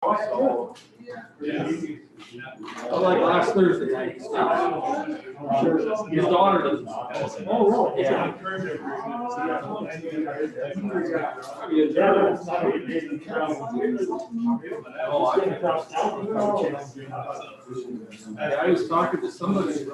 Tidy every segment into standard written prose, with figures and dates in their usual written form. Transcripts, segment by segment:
So, like last Thursday night, his daughter doesn't. Oh, really? Yeah. Oh, I was talking to somebody.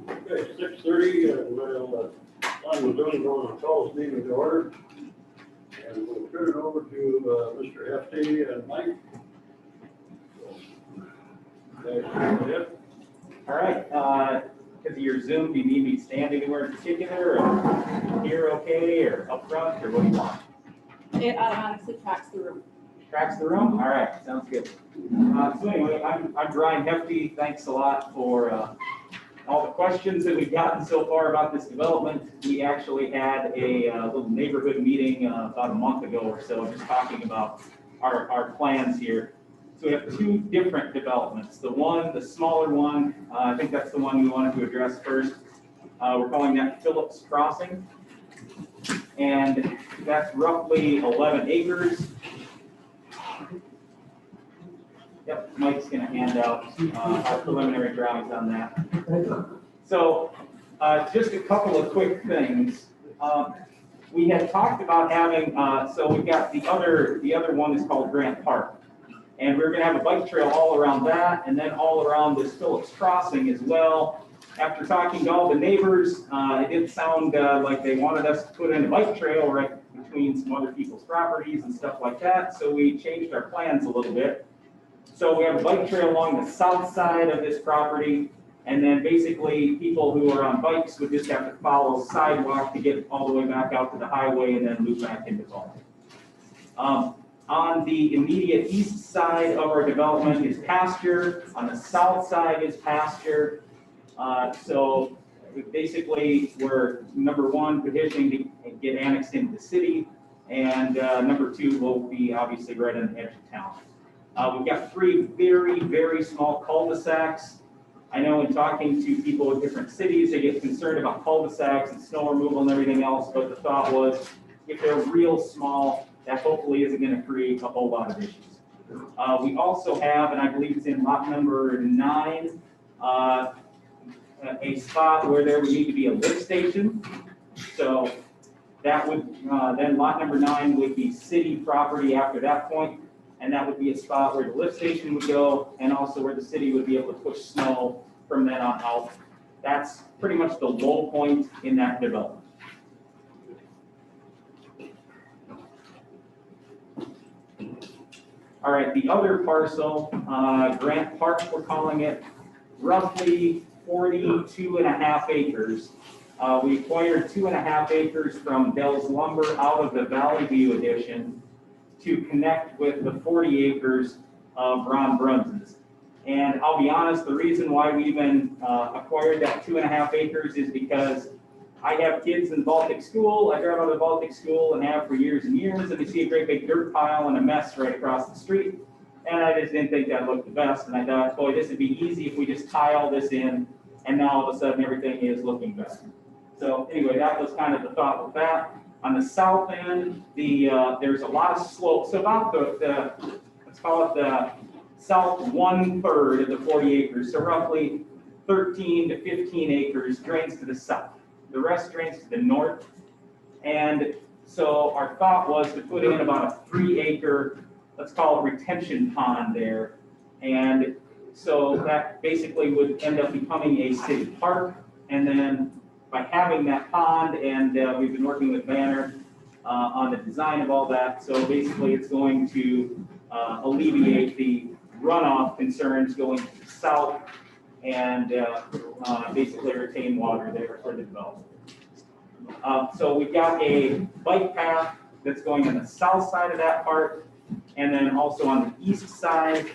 Okay, 6:30, and we'll, on the zoning board of calls meeting to order. And we'll turn it over to, Mr. Hefty and Mike. Okay, go ahead. All right, because of your Zoom, do you need me to stand anywhere in particular, or here okay, or up front, or what do you want? It automatically tracks the room. Tracks the room? All right, sounds good. So anyway, I'm Brian Hefty. Thanks a lot for all the questions that we've gotten so far about this development. We actually had a little neighborhood meeting about a month ago or so, just talking about our plans here. So we have two different developments. The smaller one, I think that's the one we wanted to address first. We're calling that Phillips Crossing. And that's roughly 11 acres. Yep, Mike's gonna hand out our preliminary drawings on that. So just a couple of quick things. We had talked about having, so we've got the other one is called Grant Park. And we're gonna have a bike trail all around that, and then all around this Phillips Crossing as well. After talking to all the neighbors, it did sound like they wanted us to put in a bike trail right between some other people's properties and stuff like that, so we changed our plans a little bit. So we have a bike trail along the south side of this property, and then basically people who are on bikes would just have to follow sidewalk to get all the way back out to the highway and then loop back into Baldwin. On the immediate east side of our development is pasture. On the south side is pasture. So basically, we're number one petitioning to get annexed into the city, and number two will be obviously right on the edge of town. We've got three very, very small cul-de-sacs. I know in talking to people in different cities, they get concerned about cul-de-sacs and snow removal and everything else, but the thought was if they're real small, that hopefully isn't going to create a whole lot of issues. We also have, and I believe it's in lot number 9, a spot where there would need to be a lift station. So that would, then lot number 9 would be city property after that point, and that would be a spot where the lift station would go, and also where the city would be able to push snow from then on out. That's pretty much the low point in that development. All right, the other parcel, Grant Park, we're calling it, roughly 42.5 acres. We acquired 2.5 acres from Dell's Lumber out of the Valley View addition to connect with the 40 acres of Ron Bruns's. And I'll be honest, the reason why we even acquired that 2.5 acres is because I have kids in Baltic School. I drive out of Baltic School and have for years and years, and they see a great big dirt pile and a mess right across the street. And I just didn't think that looked the best. And I thought, boy, this would be easy if we just tie all this in, and now all of a sudden everything is looking better. So anyway, that was kind of the thought with that. On the south end, there's a lot of slope. So about the let's call it the south 1/3 of the 40 acres. So roughly 13 to 15 acres drains to the south. The rest drains to the north. And so our thought was to put in about a 3-acre, let's call it retention pond there. And so that basically would end up becoming a city park. And then by having that pond, and we've been working with Banner on the design of all that. So basically it's going to alleviate the runoff concerns going to the south and basically retain water there for the development. So we've got a bike path that's going on the south side of that park, and then also on the east side.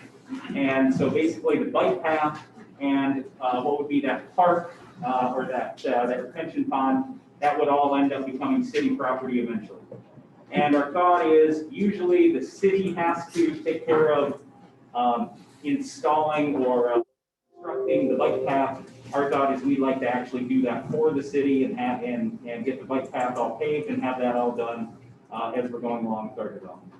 And so basically the bike path and what would be that park or that retention pond, that would all end up becoming city property eventually. And our thought is usually the city has to take care of installing or constructing the bike path. Our thought is we'd like to actually do that for the city and have and get the bike path all paved and have that all done as we're going along with our development.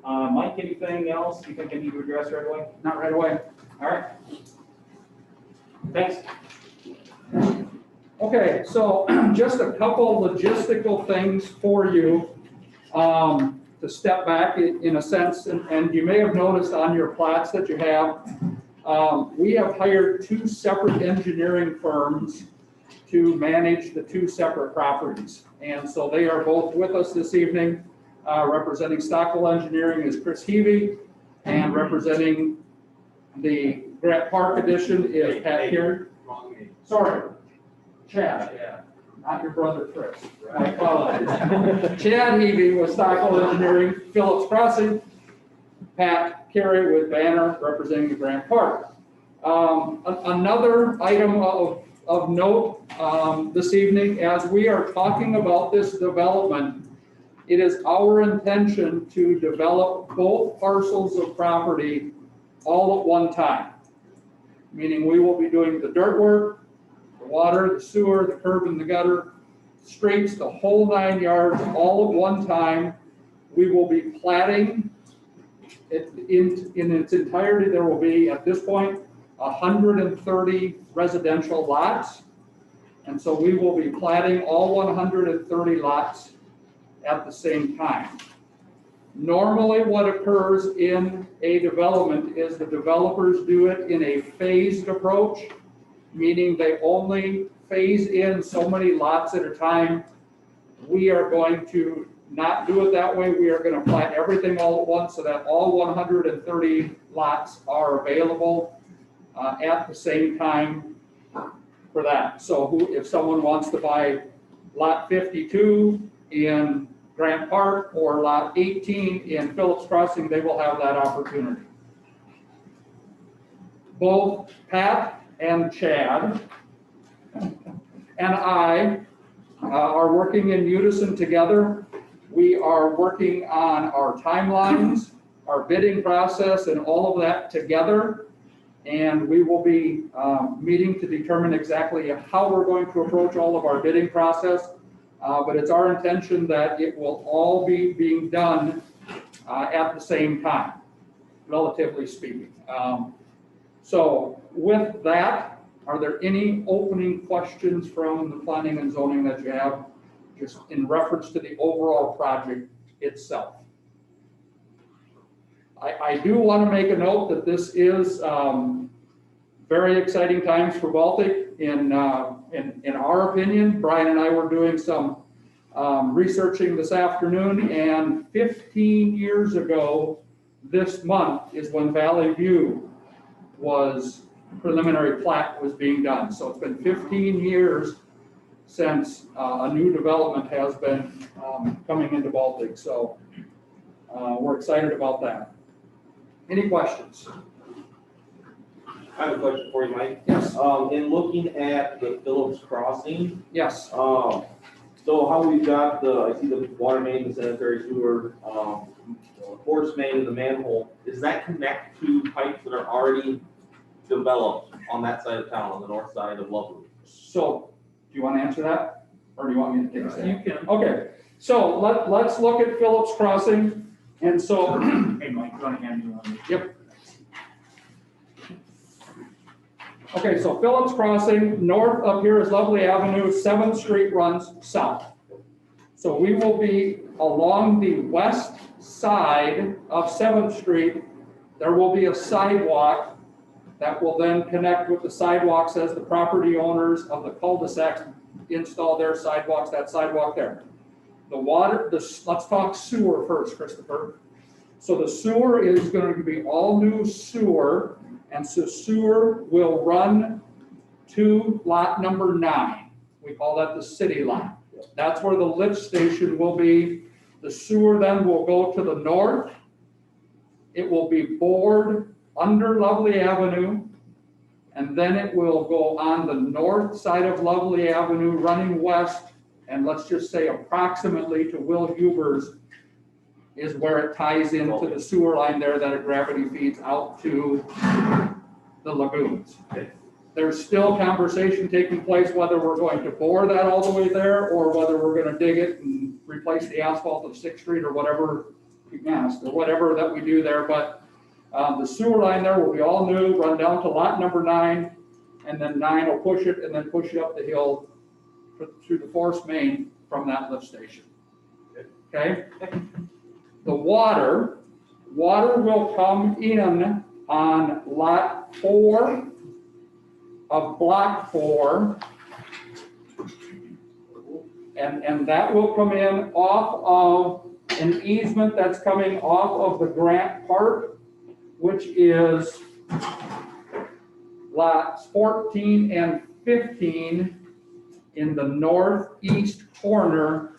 Mike, anything else you think I need to address right away? Not right away. All right. Thanks. Okay, so just a couple logistical things for you. to step back in a sense, and you may have noticed on your plats that you have, we have hired two separate engineering firms to manage the two separate properties. And so they are both with us this evening. Representing Stockwell Engineering is Chris Heavey, and representing the Grant Park Edition is Pat Carey. Sorry, Chad. Yeah. Not your brother Chris. I apologize. Chad Heavey with Stockwell Engineering, Phillips Crossing, Pat Carey with Banner representing the Grant Park. Another item of note this evening, as we are talking about this development, it is our intention to develop both parcels of property all at one time. Meaning we will be doing the dirt work, the water, the sewer, the curb and the gutter, streets, the whole 9 yards, all at one time. We will be platting it in its entirety. There will be, at this point, 130 residential lots. And so we will be platting all 130 lots at the same time. Normally what occurs in a development is the developers do it in a phased approach, meaning they only phase in so many lots at a time. We are going to not do it that way. We are going to plat everything all at once so that all 130 lots are available at the same time for that. So if someone wants to buy lot 52 in Grant Park or lot 18 in Phillips Crossing, they will have that opportunity. Both Pat and Chad and I are working in unison together. We are working on our timelines, our bidding process, and all of that together. And we will be meeting to determine exactly how we're going to approach all of our bidding process. But it's our intention that it will all be being done at the same time, relatively speaking. So with that, are there any opening questions from the planning and zoning that you have, just in reference to the overall project itself? I do want to make a note that this is very exciting times for Baltic. In our opinion, Brian and I were doing some researching this afternoon, and 15 years ago this month is when Valley View was preliminary plat was being done. So it's been 15 years since a new development has been coming into Baltic. So we're excited about that. Any questions? I have a question for you, Mike. Yes. In looking at the Phillips Crossing, Yes. so how we've got I see the water main, the sanitary sewer, force main and the manhole, does that connect to pipes that are already developed on that side of town, on the north side of Loveland? So do you want to answer that, or do you want me to take a stab? You can. Okay. So let's look at Phillips Crossing. And so, Hey, Mike, you want to hand me one? yep. Okay, so Phillips Crossing, north up here is Lovely Avenue, 7th Street runs south. So we will be along the west side of 7th Street. There will be a sidewalk that will then connect with the sidewalks as the property owners of the cul-de-sacs install their sidewalks, that sidewalk there. The water, let's talk sewer first, Christopher. So the sewer is going to be all new sewer, and so sewer will run to lot number 9. We call that the city lot. That's where the lift station will be. The sewer then will go to the north. It will be bored under Lovely Avenue, and then it will go on the north side of Lovely Avenue, running west, and let's just say approximately to Will Huber's is where it ties into the sewer line there that a gravity feeds out to the lagoons. Okay. There's still conversation taking place whether we're going to bore that all the way there or whether we're going to dig it and replace the asphalt of 6th Street or whatever, or whatever that we do there. But the sewer line there will be all new, run down to lot number 9, and then 9 will push it and then push it up the hill through the force main from that lift station. Okay? The water will come in on lot 4 of block 4. And that will come in off of an easement that's coming off of the Grant Park, which is lots 14 and 15 in the northeast corner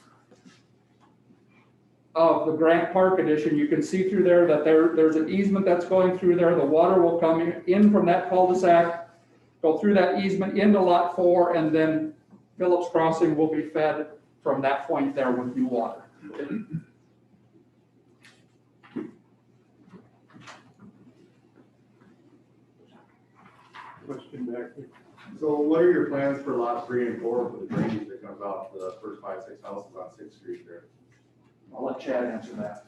of the Grant Park addition. You can see through there that there's an easement that's going through there. The water will come in from that cul-de-sac, go through that easement into lot 4, and then Phillips Crossing will be fed from that point there with new water. Question back there. So what are your plans for lot 3 and 4 for the drainage that comes off the first 5, 6 houses on 6th Street there? I'll let Chad answer that.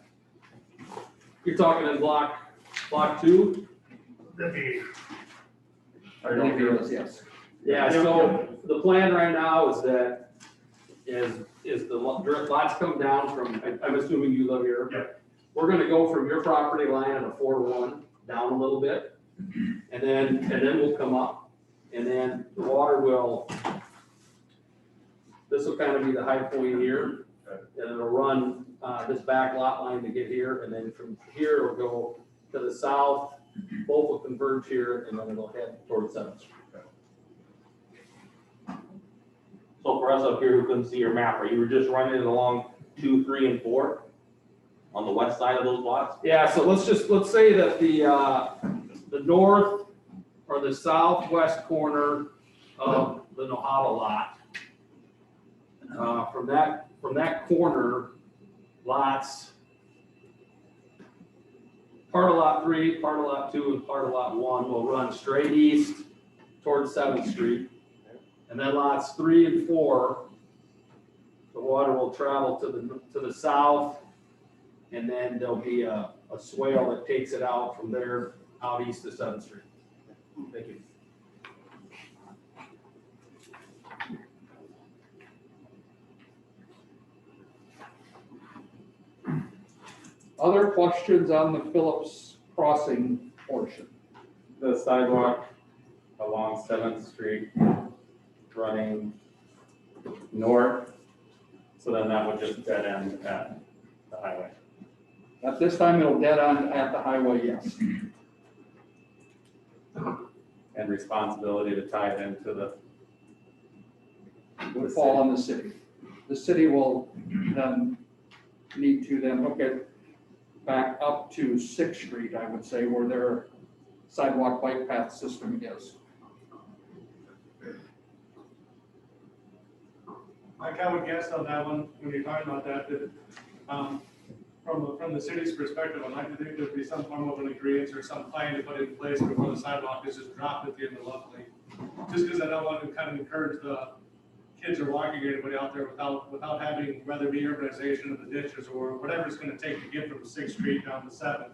You're talking in block 2? I believe it is, yes. Yeah, so the plan right now is that, is the lots come down from, I'm assuming you live here. Yeah. We're gonna go from your property line at a 4-1 down a little bit, and then we'll come up, and then the water will, this will kind of be the high point here, and it'll run, this back lot line to get here, and then from here it'll go to the south, both will converge here, and then it'll head towards 7th Street. So for us up here who couldn't see your map, are you just running it along 2, 3, and 4 on the west side of those lots? Yeah, so let's say that the north or the southwest corner of the Nohala lot, from that corner, lots, part of lot 3, part of lot 2, and part of lot 1 will run straight east towards 7th Street. And then lots 3 and 4, the water will travel to the south, and then there'll be a swale that takes it out from there, out east to 7th Street. Thank you. Other questions on the Phillips Crossing portion? The sidewalk along 7th Street running north, so then that would just dead end at the highway. At this time, it'll dead on at the highway, yes. And responsibility to tie it into the, Would fall on the city. The city will then need to then hook it back up to 6th Street, I would say, where their sidewalk bike path system is. Mike, I would guess on that one, when you're talking about that, from the city's perspective, I'd like to think there'd be some form of an agreement or some plan to put in place before the sidewalk is just dropped at the end of Lovely. Just because I don't want to kind of encourage the kids or walking or anybody out there without having, whether it be urbanization of the ditches or whatever it's gonna take to get from 6th Street down to 7th.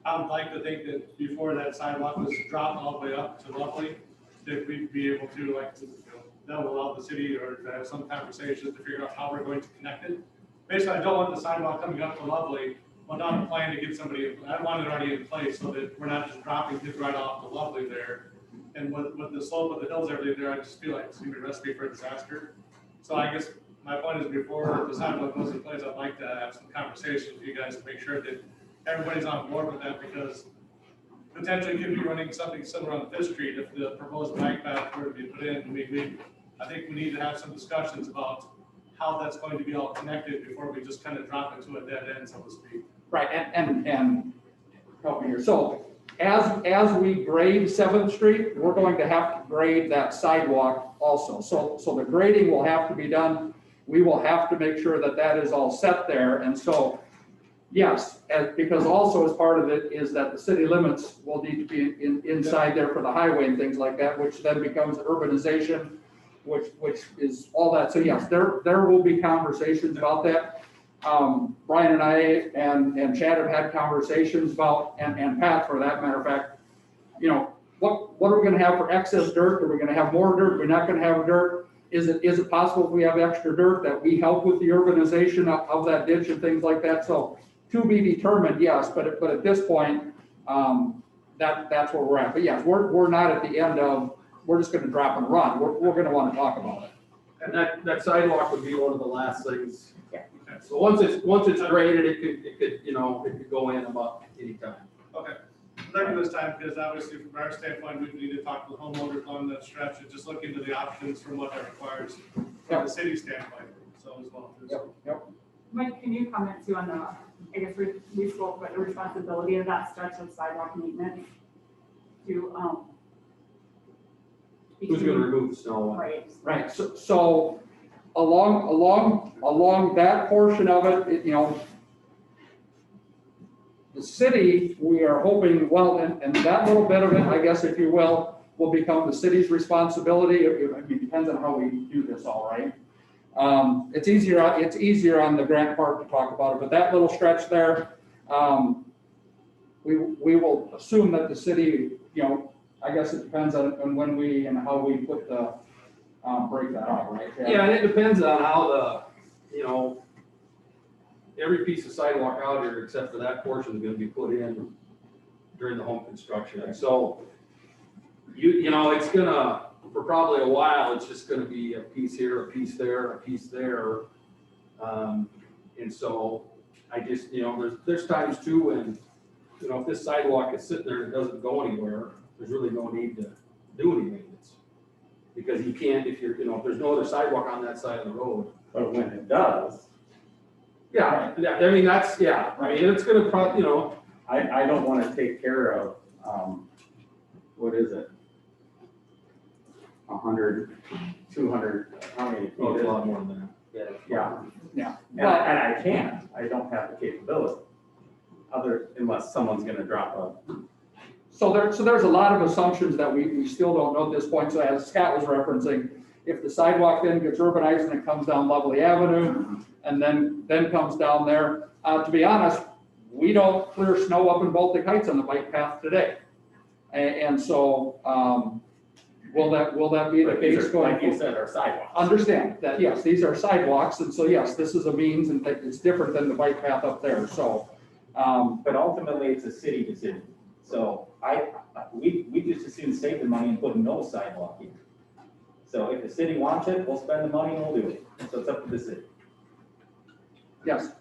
I would like to think that before that sidewalk was dropped all the way up to Lovely, that we'd be able to, like, that will allow the city or to have some conversations to figure out how we're going to connect it. Basically, I don't want the sidewalk coming up to Lovely without a plan to get somebody, I want it already in place so that we're not just dropping kids right off the Lovely there. And with the slope of the hills, everything there, I just feel like it's gonna be a recipe for disaster. So I guess my point is before the sidewalk goes in place, I'd like to have some conversations with you guys to make sure that everybody's on board with that, because potentially could be running something similar on 5th Street if the proposed bike path were to be put in. I think we need to have some discussions about how that's going to be all connected before we just kind of drop it to a dead end, so to speak. Right, and help me here. So as we grade 7th Street, we're going to have to grade that sidewalk also. So the grading will have to be done. We will have to make sure that that is all set there. And so, yes, because also as part of it is that the city limits will need to be inside there for the highway and things like that, which then becomes urbanization, which is all that. So yes, there will be conversations about that. Brian and I and Chad have had conversations about, and Pat for that matter of fact, what are we gonna have for excess dirt? Are we gonna have more dirt? We're not gonna have dirt? Is it possible if we have extra dirt that we help with the urbanization of that ditch and things like that? So to be determined, yes, but at this point, that's where we're at. But yes, we're not at the end of, we're just gonna drop and run. We're gonna wanna talk about it. And that sidewalk would be one of the last things. Yeah. So once it's graded, it could, you know, it could go in about any time. Okay, remember this time, because obviously from our standpoint, we need to talk to the homeowners on that stretch and just look into the options from what that requires from the city standpoint, so as well. Yep. Mike, can you comment too on the, I guess we spoke about the responsibility of that stretch of sidewalk maintenance to, Who's gonna remove the snow? Right. Right, so along that portion of it, you know, the city, we are hoping, well, and that little bit of it, I guess, if you will become the city's responsibility. It depends on how we do this, all right? It's easier on the Grant Park to talk about it, but that little stretch there, we will assume that the city, you know, I guess it depends on when we and how we put the, break that out, right? Yeah, and it depends on how the, you know, every piece of sidewalk out here, except for that portion, is gonna be put in during the home construction. And so, you know, it's gonna, for probably a while, it's just gonna be a piece here, a piece there, a piece there. And so I just, you know, there's times too when, you know, if this sidewalk is sitting there and it doesn't go anywhere, there's really no need to do any maintenance. Because you can't, if you're, you know, if there's no other sidewalk on that side of the road. But when it does, Yeah, I mean, that's, yeah, I mean, it's gonna probably, you know, I don't wanna take care of, what is it? 100, 200, how many feet oh, is it's a it? lot more than that. Yeah. Yeah. And I can't, I don't have the capability, unless someone's gonna drop a. So there's a lot of assumptions that we still don't know at this point. So as Scott was referencing, if the sidewalk then gets urbanized and it comes down Lovely Avenue and then comes down there, to be honest, we don't clear snow up in Baltic Heights on the bike path today. And so, will that be the case going? Like you said, our sidewalks. Understand that, yes, these are sidewalks, and so yes, this is a means and that it's different than the bike path up there, so. But ultimately, it's a city decision. So we just as soon save the money and put no sidewalk in. So if the city wants it, we'll spend the money and we'll do it. So it's up to the city. Yes,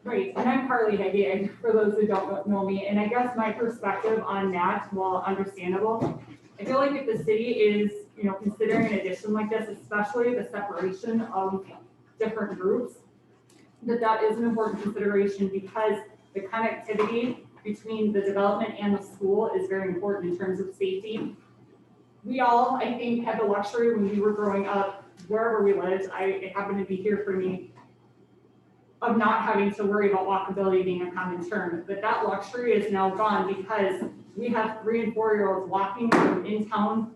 Right, and I'm Carly Heggie, for those who don't know me, and I guess my perspective on that, while understandable, I feel like if the city is, you know, considering an addition like this, especially the separation of different groups, that is an important consideration because the connectivity between the development and the school is very important in terms of safety. We all, I think, had the luxury when we were growing up, wherever we lived, it happened to be here for me, of not having to worry about walkability being a common term. But that luxury is now gone because we have 3 and 4-year-olds walking from in town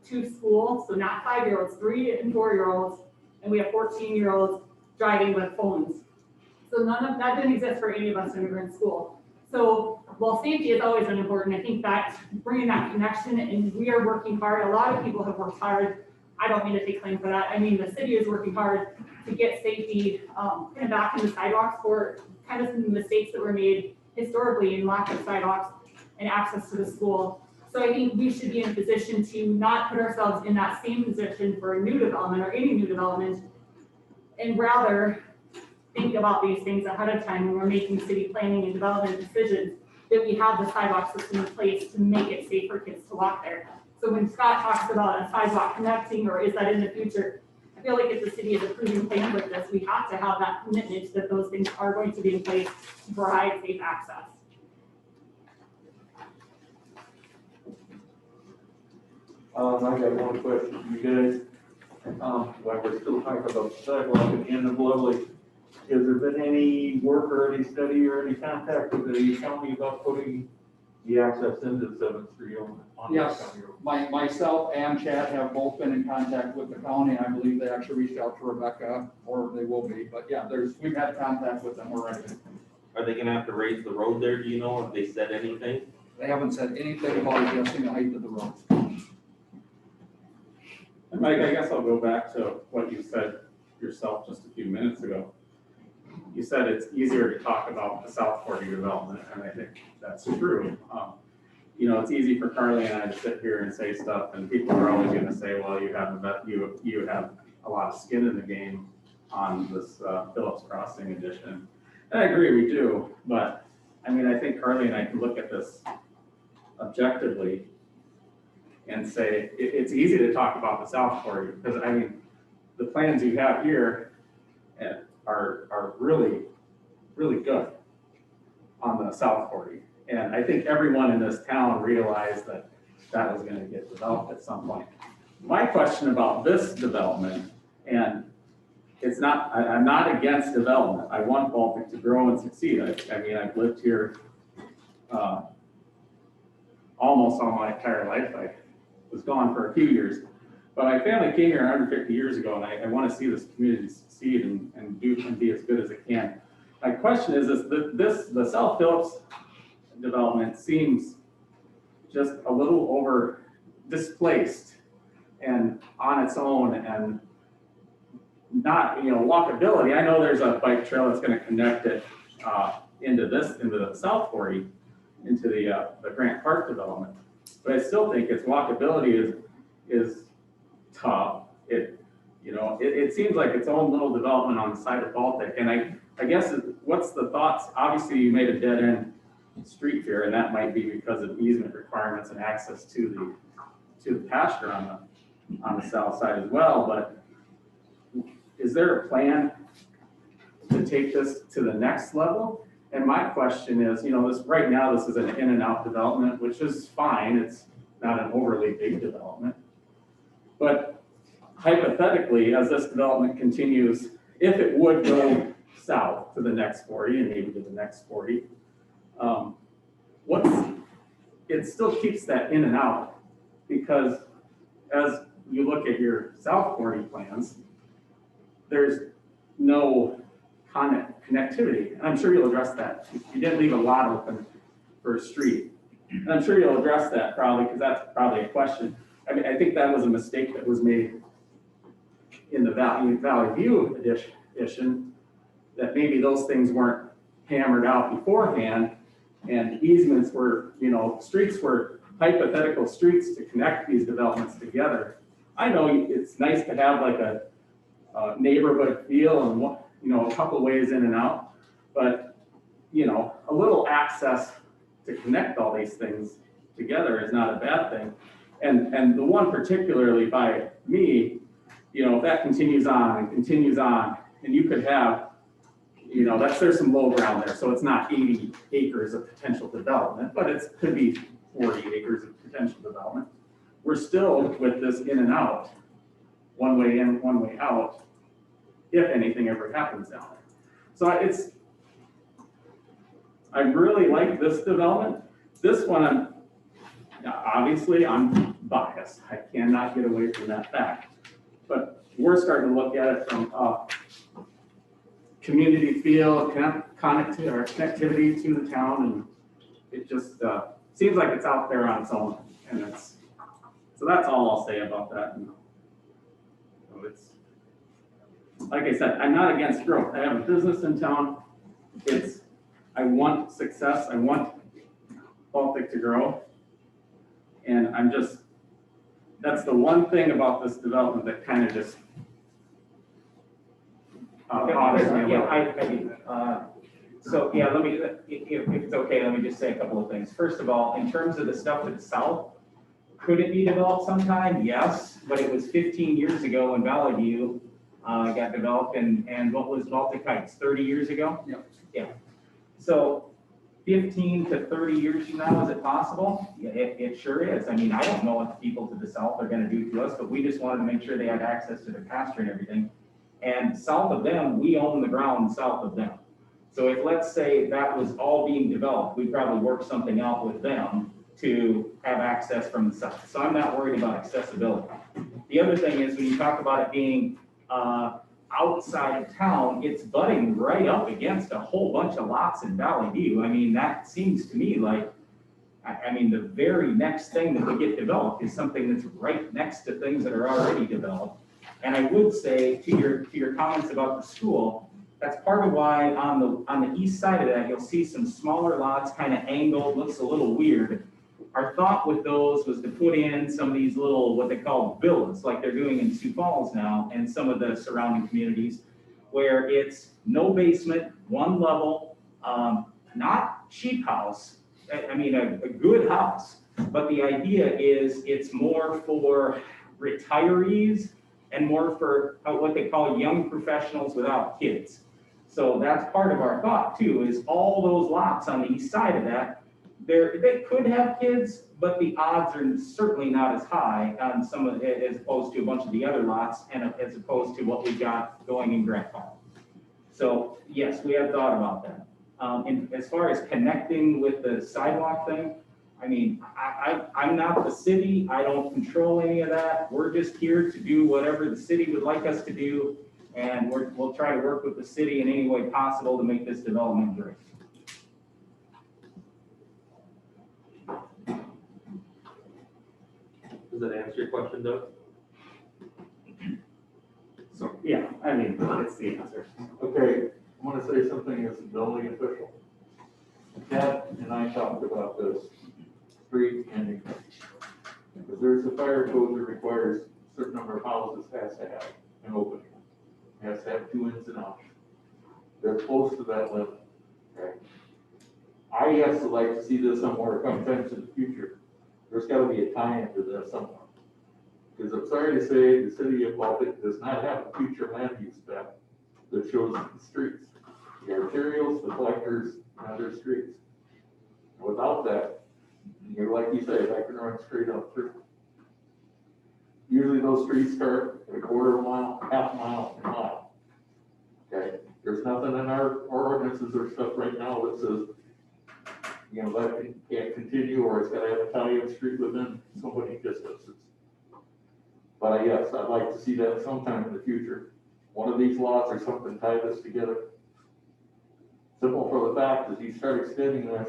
to school. So not 5-year-olds, 3 and 4-year-olds, and we have 14-year-olds driving with phones. So none of that didn't exist for any of us when we were in school. So while safety has always been important, I think that bringing that connection, and we are working hard. A lot of people have worked hard. I don't mean to take claim for that. I mean, the city is working hard to get safety kind of back in the sidewalks for kind of some mistakes that were made historically in lack of sidewalks and access to the school. So I think we should be in a position to not put ourselves in that same position for a new development or any new development, and rather think about these things ahead of time when we're making city planning and development decisions, that we have the sidewalk system in place to make it safe for kids to walk there. So when Scott talks about a sidewalk connecting, or is that in the future, I feel like if the city is approving plans like this, we have to have that commitment that those things are going to be in place to provide safe access. I got one question, you guys. While we're still talking about sidewalk at the end of Lovely, has there been any work or any study or any contact with the county about putting the access into 7th Street on Yes. County Road? myself and Chad have both been in contact with the county. I believe they actually reached out to Rebecca, or they will be, but yeah, we've had contact with them already. Are they gonna have to raise the road there, do you know, if they said anything? They haven't said anything about adjusting the height of the road. And Mike, I guess I'll go back to what you said yourself just a few minutes ago. you said it's easier to talk about the South 40 development, and I think that's true. You know, it's easy for Carly and I to sit here and say stuff, and people are always gonna say, well, you have a lot of skin in the game on this Phillips Crossing addition. And I agree, we do, but I mean, I think Carly and I can look at this objectively and say, it's easy to talk about the South 40, because I mean, the plans you have here are really, really good on the South 40. And I think everyone in this town realized that that was gonna get developed at some point. My question about this development, and it's not, I'm not against development. I want Baltic to grow and succeed. I mean, I've lived here almost all my entire life. I was gone for a few years, but my family came here 150 years ago, and I want to see this community succeed and be as good as it can. My question is the South Phillips development seems just a little over displaced and on its own, and not, you know, walkability. I know there's a bike trail that's going to connect it into the South 40, into the Grant Park development. But I still think its walkability is tough. It seems like its own little development on the side of Baltic. And I guess what's the thoughts? Obviously, you made a dead end street here, and that might be because of easement requirements and access to the pasture on the south side as well. But is there a plan to take this to the next level? And my question is, you know, right now this is an in and out development, which is fine. It's not an overly big development. But hypothetically, as this development continues, if it would go south to the next 40 and maybe to the next 40, it still keeps that in and out, because as you look at your South 40 plans, there's no connectivity. And I'm sure you'll address that. You didn't leave a lot open for a street. And I'm sure you'll address that probably, because that's probably a question. I mean, I think that was a mistake that was made in the Valley View addition, that maybe those things weren't hammered out beforehand, and easements were, you know, streets were hypothetical streets to connect these developments together. I know it's nice to have like a neighborhood feel and, you know, a couple ways in and out, but, you know, a little access to connect all these things together is not a bad thing. And the one particularly by me, you know, if that continues on, and you could have, you know, there's some low ground there, so it's not 80 acres of potential development, but it could be 40 acres of potential development. We're still with this in and out, one way in, one way out, if anything ever happens down there. So I really like this development. This one, obviously I'm biased. I cannot get away from that fact. But we're starting to look at it from community feel, connectivity to the town, and it just seems like it's out there on its own. And so that's all I'll say about that. And so it's, like I said, I'm not against growth. I have a business in town. I want success. I want Baltic to grow. And that's the one thing about this development that kind of just bothers me. So yeah, let me, if it's okay, let me just say a couple of things. First of all, in terms of the stuff to the south, could it be developed sometime? Yes, but it was 15 years ago when Valley View got developed, and what was Baltic Heights, 30 years ago? Yep. Yeah. So 15 to 30 years from now, is it possible? Yeah, it sure is. I mean, I don't know what the people to the south are gonna do to us, but we just wanted to make sure they had access to their pasture and everything. And south of them, we own the ground south of them. So if, let's say, that was all being developed, we'd probably work something out with them to have access from the south. So I'm not worried about accessibility. The other thing is, when you talk about it being outside of town, it's butting right up against a whole bunch of lots in Valley View. I mean, that seems to me like, I mean, the very next thing that would get developed is something that's right next to things that are already developed. And I would say, to your comments about the school, that's part of why on the east side of that, you'll see some smaller lots, kind of angled, looks a little weird. Our thought with those was to put in some of these little, what they call villas, like they're doing in Sioux Falls now and some of the surrounding communities, where it's no basement, one level, not cheap house, I mean, a good house. But the idea is it's more for retirees and more for what they call young professionals without kids. So that's part of our thought too, is all those lots on the east side of that, they could have kids, but the odds are certainly not as high on some of it as opposed to a bunch of the other lots and as opposed to what we got going in Grant Park. So yes, we have thought about that. And as far as connecting with the sidewalk thing, I mean, I'm not the city, I don't control any of that. We're just here to do whatever the city would like us to do. And we'll try to work with the city in any way possible to make this development great. Does that answer your question, Doug? So, yeah, I mean, it's the answer. Okay, I want to say something as a building official. Ted and I talked about this street ending. Because there's a fire code that requires a certain number of houses has to have an opening. Has to have 2 ins and outs. They're close to that limit, okay? I also like to see this somewhere sometime in the future. There's gotta be a tie-in to this somewhere. Because I'm sorry to say, the city of Baltic does not have a future land use map that shows the streets. The arterials, the collectors, and other streets. Without that, you're like you say, I can run straight up through. Usually those streets start at a quarter of a mile, half a mile, a mile. Okay, there's nothing in our ordinances or stuff right now that says, you know, that can't continue, or it's gotta have a tie-in street within so many distances. But yes, I'd like to see that sometime in the future. One of these lots or something tie this together. Simple for the fact is you start extending this,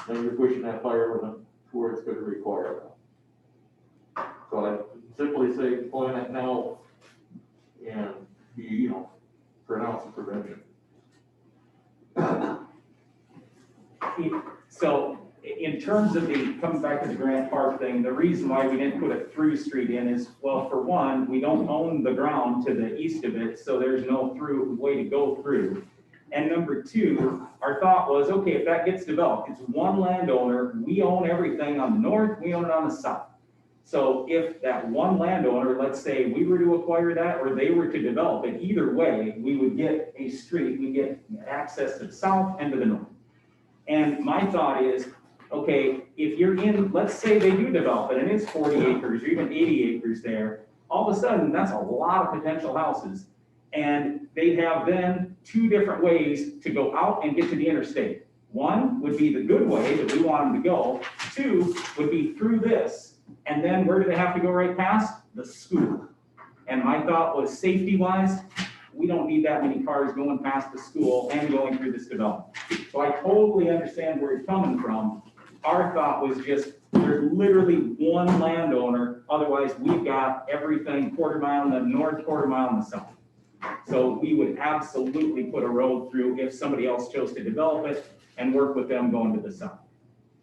then you're pushing that fire limit to where it's gonna require that. So I simply say plan it now and be, you know, pronounce the prevention. So in terms of coming back to the Grant Park thing, the reason why we didn't put a through street in is, well, for one, we don't own the ground to the east of it, so there's no way to go through. And number two, our thought was, okay, if that gets developed, it's one landowner, we own everything on the north, we own it on the south. So if that one landowner, let's say we were to acquire that or they were to develop it, either way, we would get a street, we get access to the south and to the north. And my thought is, okay, if you're in, let's say they do develop it and it's 40 acres or even 80 acres there, all of a sudden that's a lot of potential houses. And they have then 2 different ways to go out and get to the interstate. One would be the good way that we want them to go. 2 would be through this. And then where do they have to go right past? The school. And my thought was safety wise, we don't need that many cars going past the school and going through this development. So I totally understand where you're coming from. Our thought was just, there's literally one landowner, otherwise we've got everything quarter mile in the north, quarter mile in the south. So we would absolutely put a road through if somebody else chose to develop it and work with them going to the south.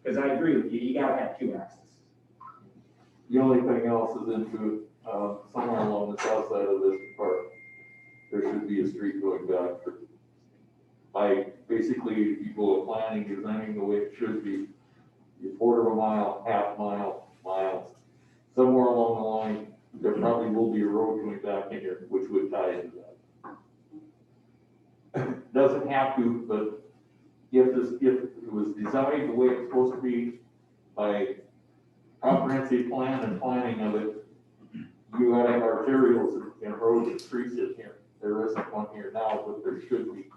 Because I agree with you, you gotta have 2 access. The only thing else is into, somewhere along the south side of this park, there should be a street going back. By basically, people are planning, designing the way it should be, a quarter of a mile, half mile, miles. Somewhere along the line, there probably will be a road going back in here, which would tie into that. Doesn't have to, but if it was designed the way it's supposed to be by comprehensive plan and planning of it, you gotta have arterials and roads and streets in here. There isn't one here now, but there should be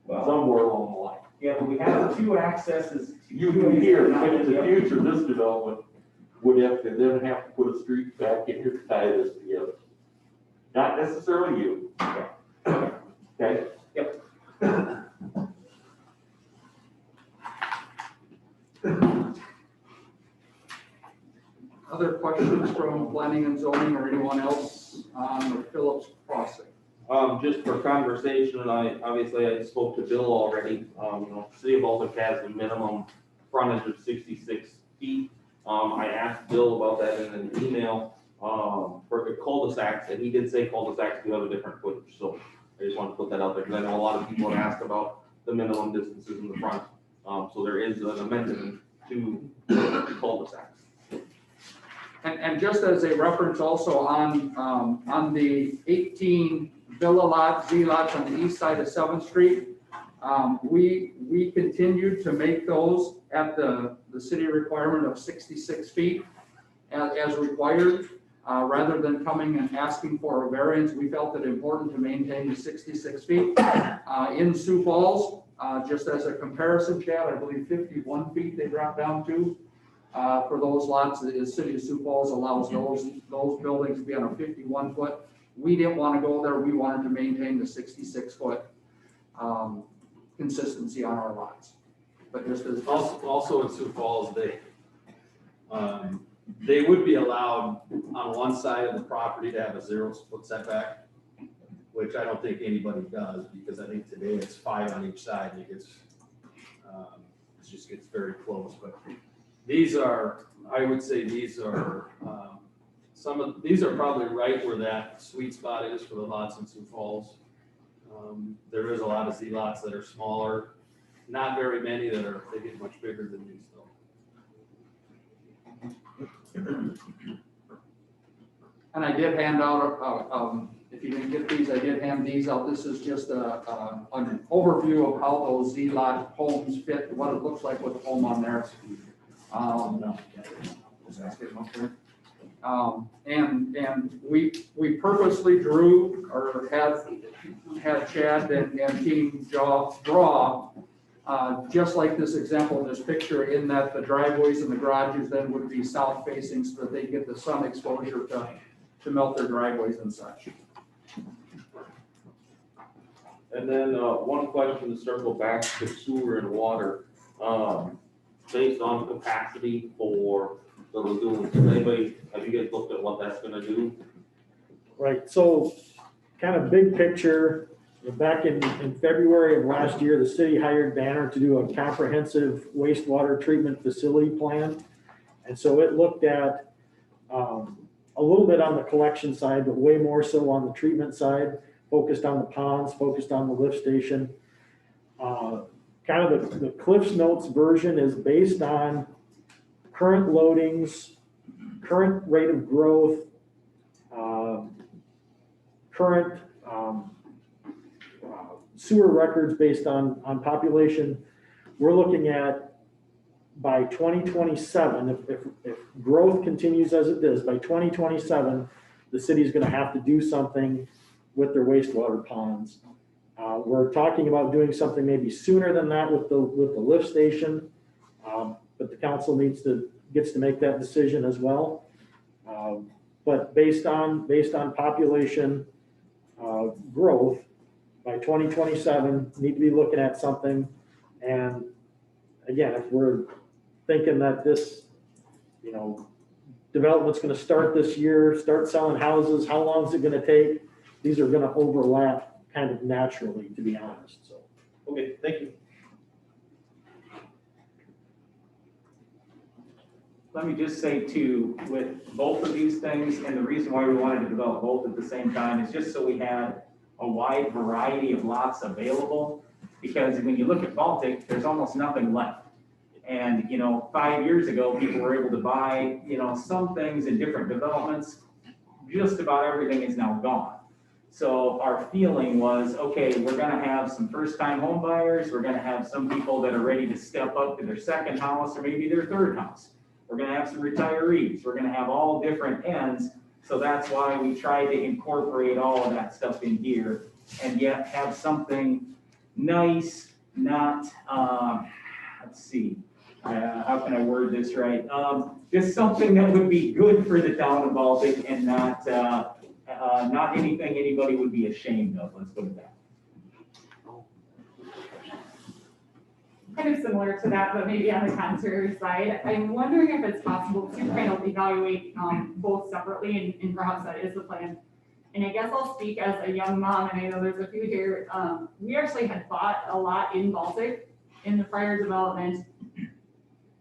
somewhere along the line. Yeah, but we have 2 accesses. You can hear, but in the future, this development would have to then have to put a street back in here to tie this together. Not necessarily you. Okay? Yep. Other questions from planning and zoning or anyone else on the Phillips Crossing? Just for conversation, and I spoke to Bill already, City of Baltic has a minimum frontage of 66 feet. I asked Bill about that in an email, for the cul-de-sacs, and he did say cul-de-sacs do have a different footage, so I just wanted to put that out there, because I know a lot of people have asked about the minimum distances in the front. So there is an amendment to cul-de-sacs. And just as a reference also on the 18 villa lot, Z lots on the east side of 7th Street, we continued to make those at the city requirement of 66 feet as required. Rather than coming and asking for a variance, we felt it important to maintain the 66 feet. In Sioux Falls, just as a comparison, Chad, I believe 51 feet they dropped down to. For those lots, the city of Sioux Falls allows those buildings to be on a 51 foot. We didn't want to go there. We wanted to maintain the 66 foot consistency on our lots. But just as Also in Sioux Falls, they would be allowed on one side of the property to have a 0-foot setback, which I don't think anybody does, because I think today it's 5 on each side, and it just gets very close, but these are, I would say these are, these are probably right where that sweet spot is for the lots in Sioux Falls. There is a lot of Z lots that are smaller, not very many that get much bigger than these though. And I did hand out, if you didn't get these, I did hand these out. This is just an overview of how those Z lot homes fit, what it looks like with a home on there. And we purposely drew or had Chad and team draw just like this example in this picture, in that the driveways and the garages then would be south facing so that they get the sun exposure to melt their driveways and such. And then, one question to circle back to sewer and water, based on capacity for the lagoons. Have you guys looked at what that's gonna do? Right, so kind of big picture, back in February of last year, the city hired Banner to do a comprehensive wastewater treatment facility plan. And so it looked at a little bit on the collection side, but way more so on the treatment side, focused on the ponds, focused on the lift station. Kind of the Cliff's Notes version is based on current loadings, current rate of growth, current sewer records based on population. We're looking at by 2027, if growth continues as it is, by 2027, the city's gonna have to do something with their wastewater ponds. We're talking about doing something maybe sooner than that with the lift station, but the council gets to make that decision as well. But based on population growth, by 2027, need to be looking at something. And again, if we're thinking that this, development's gonna start this year, start selling houses, how long is it gonna take? These are gonna overlap kind of naturally, to be honest, so. Okay, thank you. Let me just say too, with both of these things, and the reason why we wanted to develop both at the same time is just so we had a wide variety of lots available. Because when you look at Baltic, there's almost nothing left. And, 5 years ago, people were able to buy, some things in different developments. Just about everything is now gone. So our feeling was, okay, we're gonna have some first-time home buyers. We're gonna have some people that are ready to step up to their second house or maybe their third house. We're gonna have some retirees. We're gonna have all different ends. So that's why we try to incorporate all of that stuff in here and yet have something nice, not, let's see, how can I word this right? Just something that would be good for the town of Baltic and not anything anybody would be ashamed of, let's put it that way. Kind of similar to that, but maybe on the contrary side, I'm wondering if it's possible to kind of evaluate both separately, and perhaps that is the plan, And I guess I'll speak as a young mom, and I know there's a few here, we actually had bought a lot in Baltic in the prior development.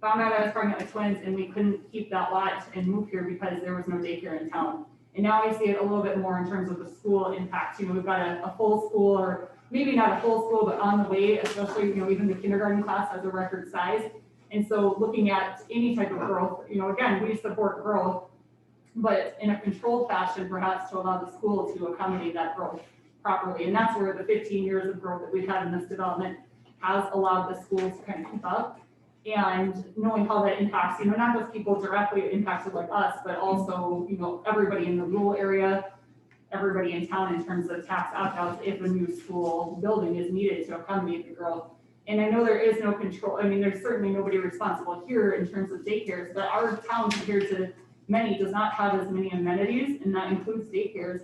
Found out I was pregnant with twins and we couldn't keep that lot and move here because there was no daycare in town. And now I see it a little bit more in terms of the school impact. You know, we've got a full school, or maybe not a full school, but on the way, especially, you know, even the kindergarten class has a record size. And so looking at any type of growth, you know, again, we support growth, but in a controlled fashion, perhaps to allow the school to accommodate that growth properly. And that's where the 15 years of growth that we've had in this development has allowed the schools to kind of keep up. And knowing how that impacts, you know, not just people directly impacted like us, but also, you know, everybody in the rural area, everybody in town in terms of tax opt-outs if a new school building is needed to accommodate the growth. And I know there is no control, I mean, there's certainly nobody responsible here in terms of daycares, but our town compared to many does not have as many amenities, and that includes daycares.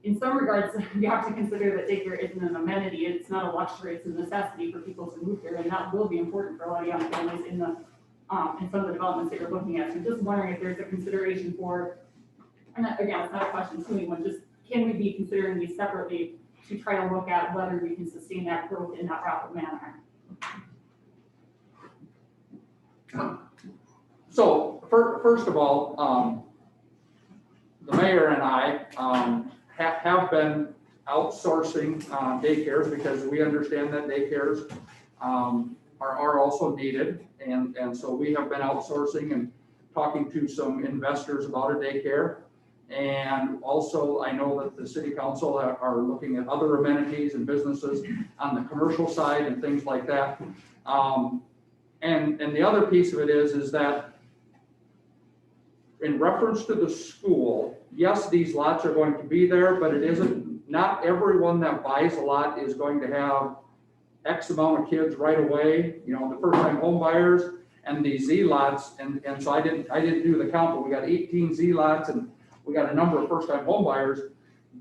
In some regards, you have to consider that daycare isn't an amenity, it's not a luxury, it's a necessity for people to move here, and that will be important for a lot of young families in the, in some of the developments that you're looking at. So just wondering if there's a consideration for, and again, it's not a question to anyone, just can we be considering these separately to try to look at whether we can sustain that growth in that rapid manner? So, first of all, the mayor and I have been outsourcing daycares because we understand that daycares are also needed. And so we have been outsourcing and talking to some investors about a daycare. And also, I know that the city council are looking at other amenities and businesses on the commercial side and things like that. And the other piece of it is that in reference to the school, yes, these lots are going to be there, but it isn't, not everyone that buys a lot is going to have X amount of kids right away, you know, the first time home buyers and the Z lots. And so I didn't do the count, but we got 18 Z lots and we got a number of first time home buyers.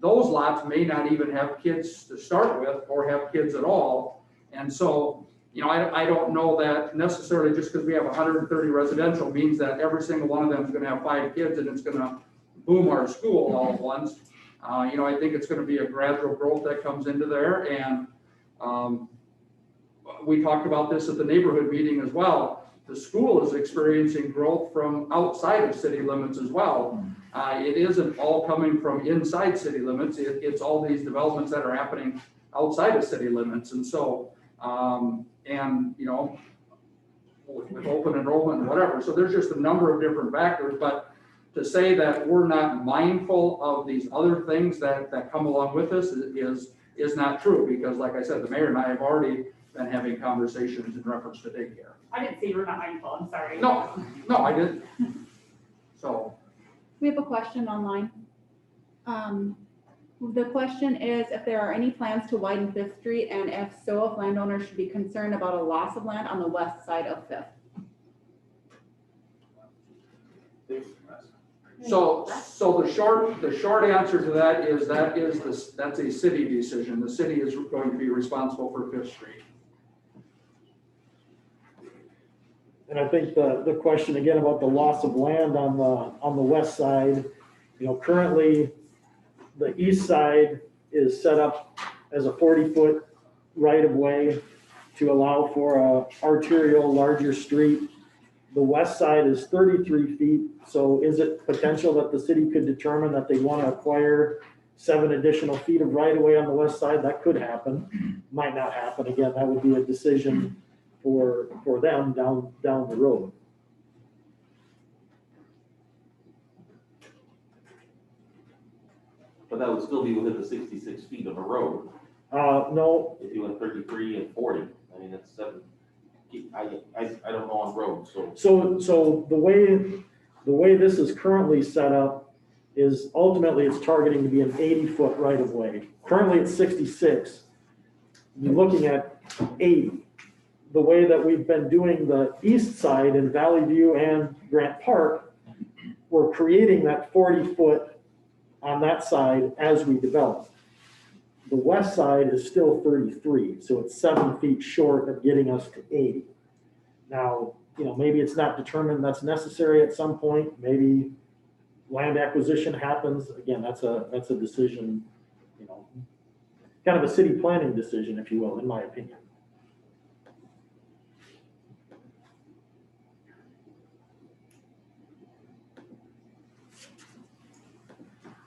Those lots may not even have kids to start with or have kids at all. And so, you know, I don't know that necessarily just because we have 130 residential means that every single one of them is going to have 5 kids and it's going to boom our school all at once. You know, I think it's going to be a gradual growth that comes into there. And we talked about this at the neighborhood meeting as well. The school is experiencing growth from outside of city limits as well. It isn't all coming from inside city limits. It's all these developments that are happening outside of city limits. And so, and you know, with open enrollment and whatever. So there's just a number of different factors, but to say that we're not mindful of these other things that come along with this is not true, because like I said, the mayor and I have already been having conversations in reference to daycare. I didn't say you were not mindful, I'm sorry. No, I didn't. So. We have a question online. The question is if there are any plans to widen Fifth Street, and if so, if landowners should be concerned about a loss of land on the west side of Fifth. So the short answer to that is that's a city decision. The city is going to be responsible for Fifth Street. And I think the question again about the loss of land on the west side, you know, currently the east side is set up as a 40-foot right of way to allow for a arterial larger street. The west side is 33 feet. So is it potential that the city could determine that they want to acquire 7 additional feet of right of way on the west side? That could happen. Might not happen. Again, that would be a decision for them down the road. But that would still be within the 66 feet of a road. No. If you went 33 and 40, I mean, that's 7. I don't know on roads, so. So the way this is currently set up is ultimately it's targeting to be an 80-foot right of way. Currently it's 66. You're looking at 80. The way that we've been doing the east side in Valley View and Grant Park, we're creating that 40-foot on that side as we develop. The west side is still 33, so it's 7 feet short of getting us to 80. Now, you know, maybe it's not determined that's necessary at some point. Maybe land acquisition happens, again, that's a decision, you know, kind of a city planning decision, if you will, in my opinion.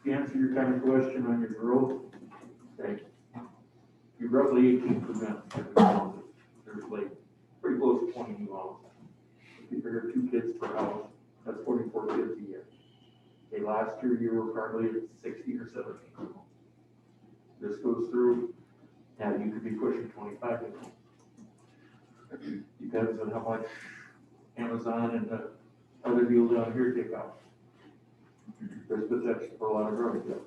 To answer your kind of question on your growth, okay, you're roughly 18%. There's like pretty close to 20 new houses. If you figure 2 kids per house, that's 44 kids a year. Okay, last year you were probably at 16 or 17. This goes through, now you could be pushing 25. Depends on how much Amazon and the other deals down here take out. There's potential for a lot of growth, yes.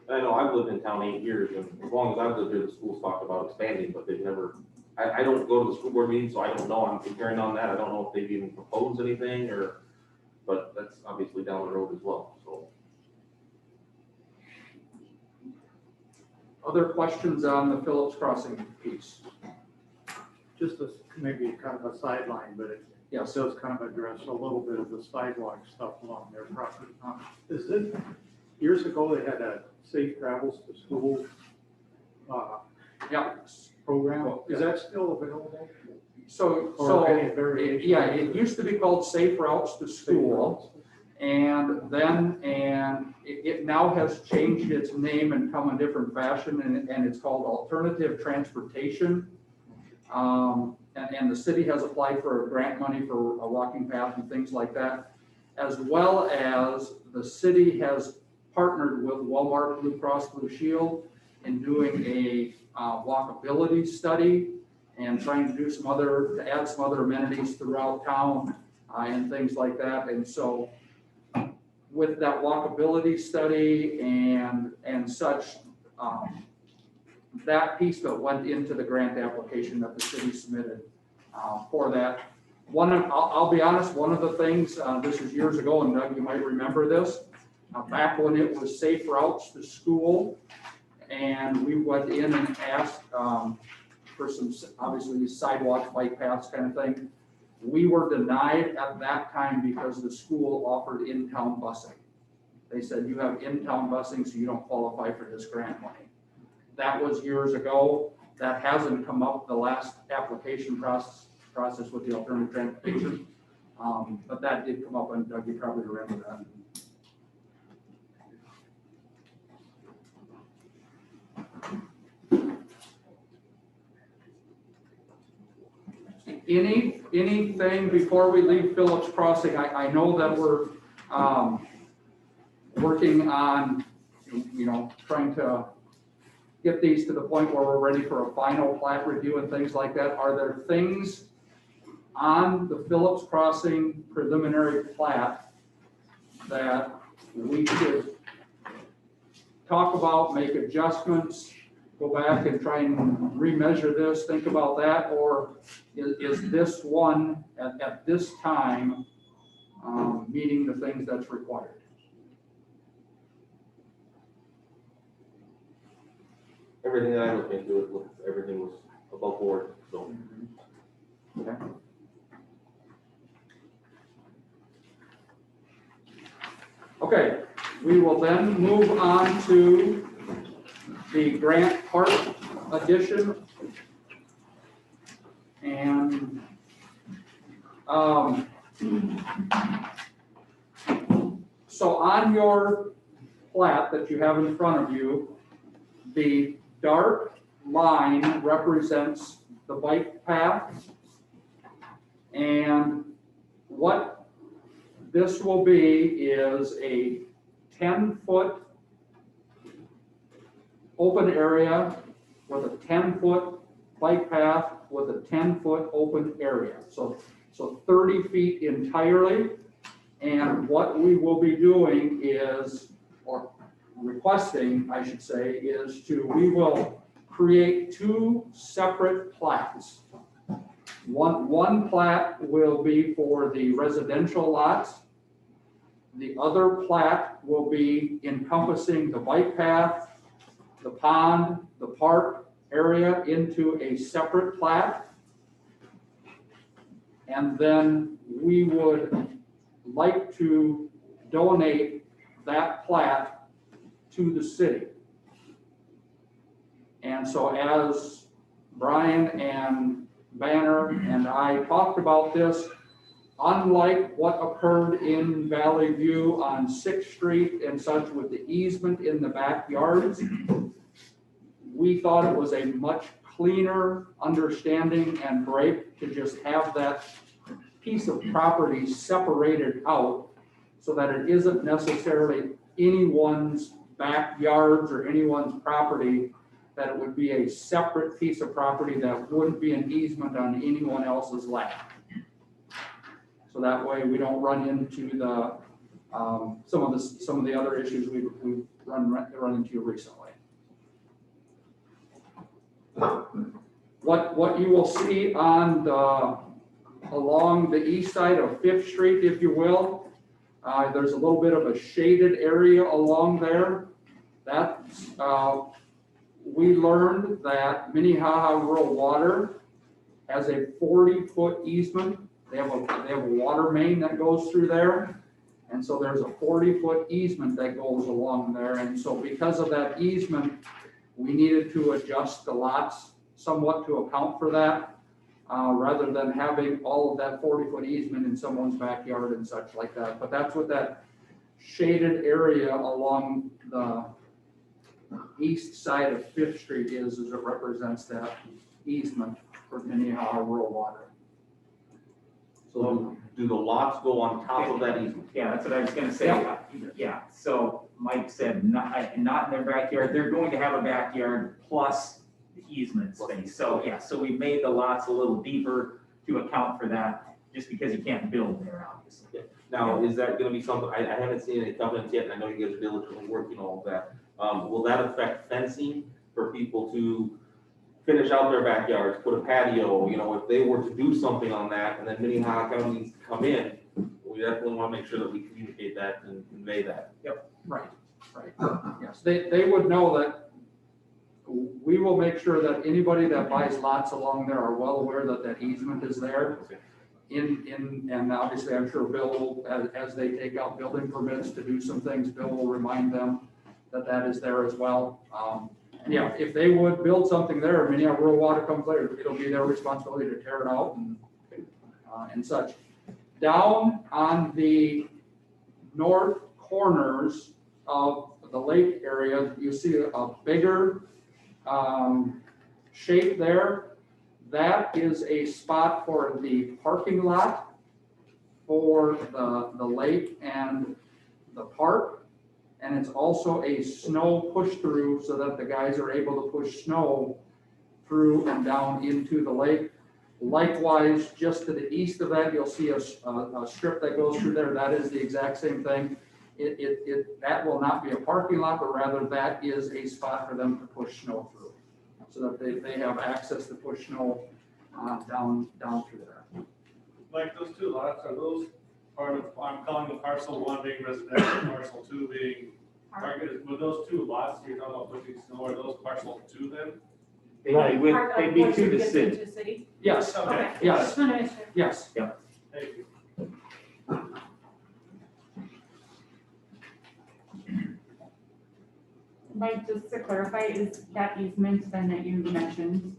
I know I've lived in town 8 years, and as long as I've lived here, the school's talked about expanding, but they've never, I don't go to the school board meeting, so I don't know, I'm comparing on that, I don't know if they've even proposed anything, or, but that's obviously down the road as well, so. Other questions on the Phillips Crossing piece? Just as maybe kind of a sideline, but it Yes. does kind of address a little bit of the sidewalk stuff along their property. Is it, years ago, they had a safe travels to school Yeah. program. Is that still available? So, Or any variation? yeah, it used to be called Safe Routes to School. And then, it now has changed its name and come in different fashion, and it's called Alternative Transportation. And the city has applied for grant money for a walking path and things like that, as well as the city has partnered with Walmart Blue Cross Blue Shield in doing a walkability study and trying to do to add some other amenities throughout town and things like that. And so with that walkability study and such, that piece that went into the grant application that the city submitted for that. I'll be honest, one of the things, this was years ago, and Doug, you might remember this, back when it was Safe Routes to School, and we went in and asked for some, obviously, sidewalks, bike paths kind of thing. We were denied at that time because the school offered in-town busing. They said, you have in-town busing, so you don't qualify for this grant money. That was years ago. That hasn't come up the last application process with the alternative transportation. But that did come up, and Doug, you probably remember that. Anything before we leave Phillips Crossing? I know that we're working on, trying to get these to the point where we're ready for a final plat review and things like that. Are there things on the Phillips Crossing preliminary plat that we should talk about, make adjustments, go back and try and remeasure this, think about that? Or is this one at this time meeting the things that's required? Everything that I looked into, everything was above board, so. Okay. Okay, we will then move on to the Grant Park addition. And so on your plat that you have in front of you, the dark line represents the bike path. And what this will be is a 10-foot open area with a 10-foot bike path with a 10-foot open area. So 30 feet entirely. And what we will be doing is, or requesting, I should say, we will create 2 separate plats. One plat will be for the residential lots. The other plat will be encompassing the bike path, the pond, the park area into a separate plat. And then we would like to donate that plat to the city. And so as Brian and Banner and I talked about this, unlike what occurred in Valley View on 6th Street and such with the easement in the backyards, we thought it was a much cleaner understanding and break to just have that piece of property separated out so that it isn't necessarily anyone's backyards or anyone's property, that it would be a separate piece of property that wouldn't be an easement on anyone else's land. So that way we don't run into the, some of the other issues we've run into recently. What you will see on along the east side of 5th Street, if you will, there's a little bit of a shaded area along there. That's, we learned that Minnehaha Rural Water has a 40-foot easement. They have a water main that goes through there. And so there's a 40-foot easement that goes along there. And so because of that easement, we needed to adjust the lots somewhat to account for that, rather than having all of that 40-foot easement in someone's backyard and such like that. But that's what that shaded area along the east side of 5th Street is it represents that easement for Minnehaha Rural Water. So do the lots go on top of that easement? Yeah, that's what I was gonna say. Yeah, so Mike said not in their backyard. They're going to have a backyard plus the easement space. So, yeah, so we made the lots a little deeper to account for that, just because you can't build there, obviously. Now, is that gonna be something, I haven't seen any covenants yet, and I know you guys are diligently working all of that. Will that affect fencing for people to finish out their backyards, put a patio, you know, if they were to do something on that, and then Minnehaha County needs to come in, we definitely wanna make sure that we communicate that and convey that. Right. Yes, they would know that we will make sure that anybody that buys lots along there are well aware that that easement is there. And obviously, I'm sure Bill will, as they take out building permits to do some things, Bill will remind them that that is there as well. Yeah, if they would build something there, Minnehaha Rural Water comes later, it'll be their responsibility to tear it out and such. Down on the north corners of the lake area, you see a bigger shape there. That is a spot for the parking lot for the lake and the park. And it's also a snow push through so that the guys are able to push snow through and down into the lake. Likewise, just to the east of that, you'll see a strip that goes through there. That is the exact same thing. That will not be a parking lot, but rather that is a spot for them to push snow through, so that they have access to push snow down through there. Like those two lots, are those part of, I'm calling the parcel 1 being residential, parcel 2 being targeted, with those two lots you're talking about pushing snow, are those parcel 2 then? They'd be to the city. Yes, Okay. yes, yes. Thank you. Mike, just to clarify, is that easement then that you mentioned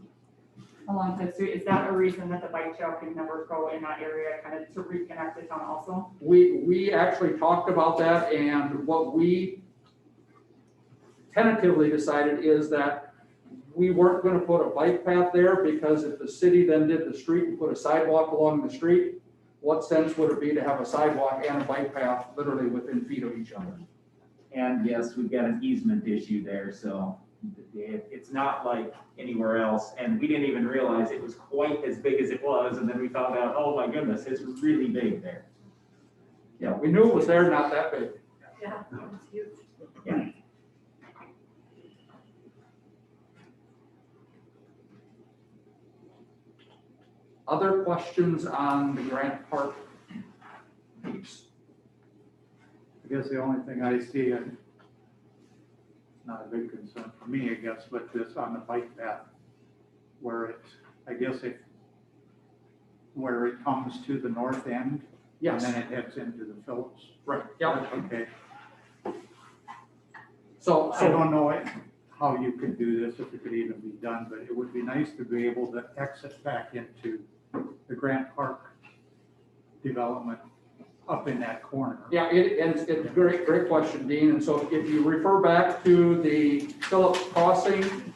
along Fifth Street, is that a reason that the bike trail can never go in that area, kind of to reconnect the town also? We actually talked about that, and what we tentatively decided is that we weren't gonna put a bike path there, because if the city then did the street and put a sidewalk along the street, what sense would it be to have a sidewalk and a bike path literally within feet of each other? And yes, we've got an easement issue there, so it's not like anywhere else. And we didn't even realize it was quite as big as it was, and then we found out, oh my goodness, it's really big there. Yeah, we knew it was there, not that big. Yeah, it's huge. Yeah. Other questions on the Grant Park piece? I guess the only thing I see, and not a big concern for me, I guess, but this on the bike path, where it, I guess where it comes to the north end Yes, And then it heads into the Phillips. right, yep. Okay. So, I don't know how you could do this, if it could even be done, but it would be nice to be able to exit back into the Grant Park development up in that corner. yeah, it's a great question, Dean. And so if you refer back to the Phillips Crossing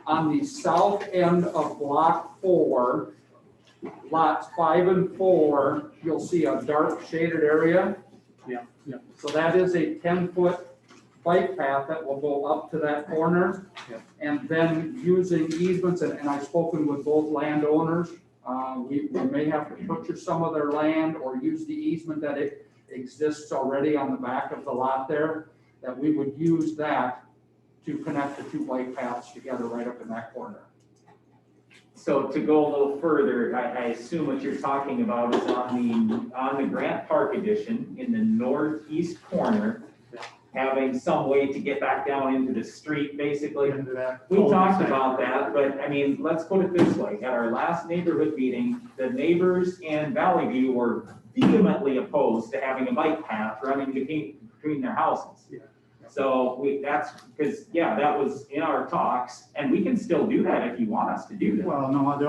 on the south end of Block 4, lots 5 and 4, you'll see a dark shaded area. Yeah, yeah. So that is a 10-foot bike path that will go up to that corner. Yeah. And then using easements, and I've spoken with both landowners, we may have to purchase some of their land or use the easement that it exists already on the back of the lot there, that we would use that to connect the two bike paths together right up in that corner. So to go a little further, I assume what you're talking about is on the Grant Park addition in the northeast corner, having some way to get back down into the street, basically. Into that. We talked about that, but I mean, let's put it this way. At our last neighborhood meeting, the neighbors in Valley View were vehemently opposed to having a bike path running between their houses. Yeah. So that's because, yeah, that was in our talks, and we can still do that if you want us to do that. Well, no, the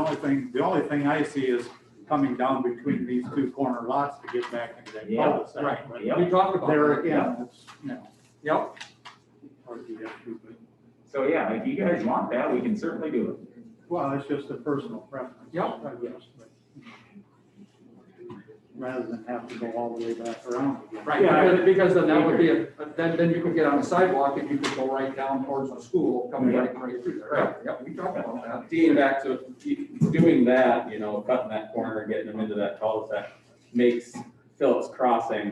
only thing I see is coming down between these two corner lots to get back into that Yeah, cul-de-sac. Right, But Yep. we talked about there that. again, it's, Yep, hard to get to, but, So yeah, if you guys want that, we can certainly do it. well, it's just a personal preference. Yep. I guess, but rather than have to go all the way back around again. right, because then that would be, then you could get on the sidewalk and you could go right down towards the school, coming right through there. Right, yep, we talked about that. Dean, back to doing that, cutting that corner and getting them into that cul-de-sac makes Phillips Crossing,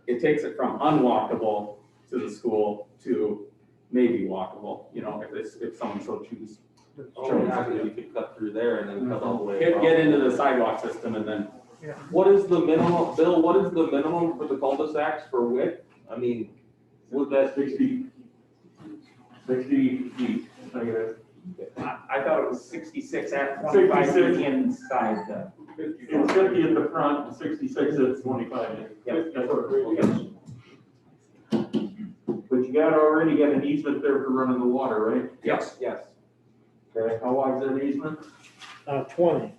it takes it from unwalkable to the school to maybe walkable, if someone so chooses. Oh, actually, you could cut through there and then cut all the way Get across. into the sidewalk system and then, What is the minimum, Bill, what is the minimum for the cul-de-sacs for width? I mean, would that 60 feet, I guess. I thought it was 66 at 25 feet 66. inside the. It's 50 at the front and 66 at 25. Yep. That's what it is. But you already got an easement there for running the water, right? Yes, yes. Okay, how wide is that easement? 20.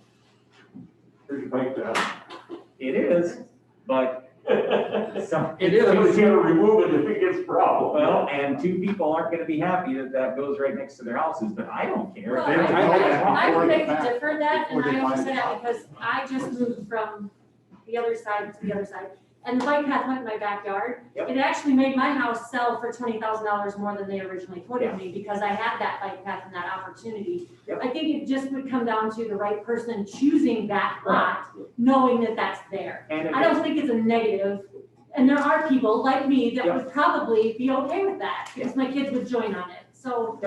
Where's your bike path? It is, but some. It is. Somebody's gotta remove it if it gets a problem. Well, and two people aren't gonna be happy that goes right next to their houses, but I don't care. They don't know that I before would the beg to fact, differ that, and before they I only buy say the that house. because I just moved from the other side to the other side. And the bike path went in my backyard. Yep. It actually made my house sell for $20,000 more than they originally Yeah. quoted me because I had that bike path and that opportunity. Yep. I think it just would come down to the right person choosing that lot, knowing that that's there. And if I don't think it's a negative. And there are people like me that Yep. would probably be okay with that because my kids would join on it. So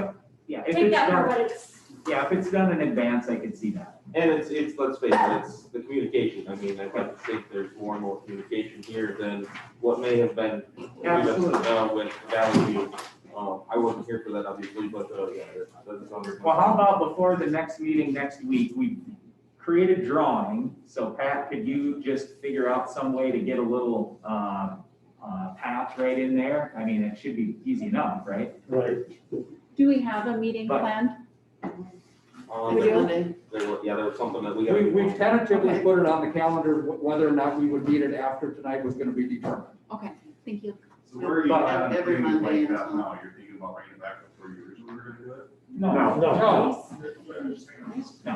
yeah, if take it's that for done, what it's. yeah, if it's done in advance, I could see that. And it's, let's face it, it's the communication. I mean, I have to think there's more and more communication here than what may have been. Absolutely. With Valley View. I wasn't here for that obviously, but, yeah, that's under. Well, how about before the next meeting next week, we create a drawing, so Pat, could you just figure out some way to get a little, path right in there? I mean, it should be easy enough, right? Right. Do we have a meeting But- planned? We do? There was something that we. we've tentatively put it on the calendar, whether or not we would need it after tonight was gonna be determined. Okay, thank you. So where are you But- at Every on bringing Monday the bike and path now? You're thinking about bringing it back up for years, we're gonna do it? No. No. No.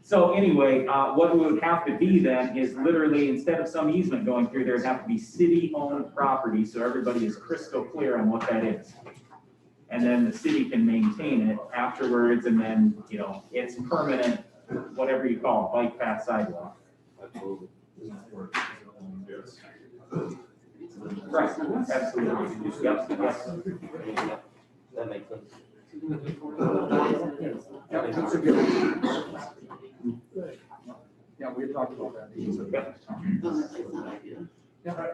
So anyway, what it would have to be then is literally, instead of some easement going through, there'd have to be city-owned property, so everybody is crystal clear on what that is. And then the city can maintain it afterwards, and then, it's permanent, whatever you call it, bike path sidewalk. Absolutely. Right, absolutely. Yep, yep. That makes sense. Yep, that's a good. Yeah, we talked about that.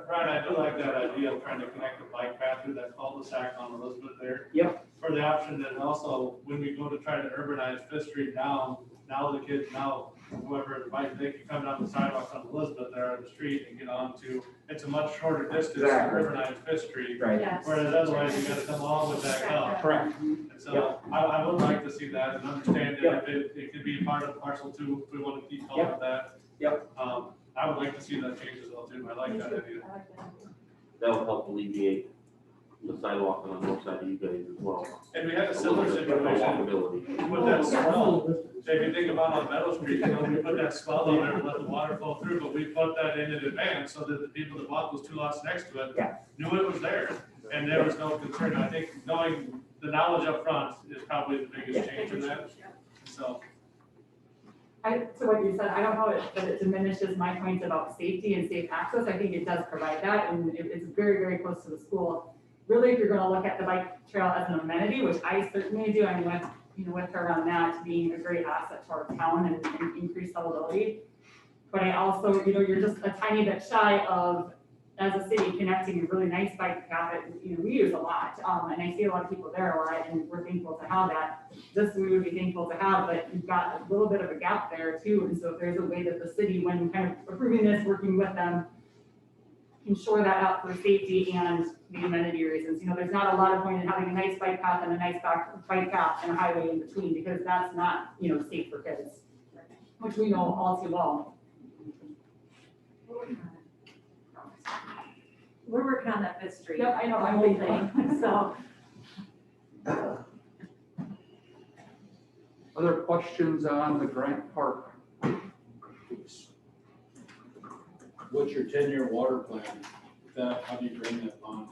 Brian, I do like that idea of trying to connect the bike path through that cul-de-sac on Elizabeth there. Yep. As for the option that also, when we go to try to urbanize Fifth Street down, now the kids, whoever, they can come down the sidewalk on Elizabeth there on the street and get onto, it's a much shorter distance to Exactly. urbanize Fifth Street. Right. Yes. Whereas otherwise you gotta come all the way back up. Correct. And so I would like to see that and understand that if it could be part of parcel two, if we want to keep calling it that. Yep. I would like to see that change as well too. I like that idea. That would help alleviate the sidewalk on the north side of you guys as well. And we had a A similar little bit of situation walkability. with that swell. If you think about on Meadow Street, we put that swell on there to let the water flow through, but we put that in advance so that the people that bought those two lots next to it knew it was there. And there was no concern. I think knowing the knowledge up front is probably the biggest change in that. So. To what you said, I don't know that it diminishes my points about safety and safe access. I think it does provide that, and it's very, very close to the school. Really, if you're gonna look at the bike trail as an amenity, which I certainly do, I'm with her on that, being a great asset to our town and increased sellability. But I also, you're just a tiny bit shy of, as a city, connecting a really nice bike path that, we use a lot. And I see a lot of people there a lot, and we're thankful to have that. This we would be thankful to have, but you've got a little bit of a gap there too. And so if there's a way that the city, when kind of approving this, working with them, can shore that up for safety and the amenity reasons. There's not a lot of point in having a nice bike path and a nice bike path and a highway in between, because that's not, safe for kids, which we know all too well. We're working on that Fifth Street. Yep, I know, the I'm whole thinking. thing, so. Other questions on the Grant Park? What's your 10-year water plan? How do you drain that pond?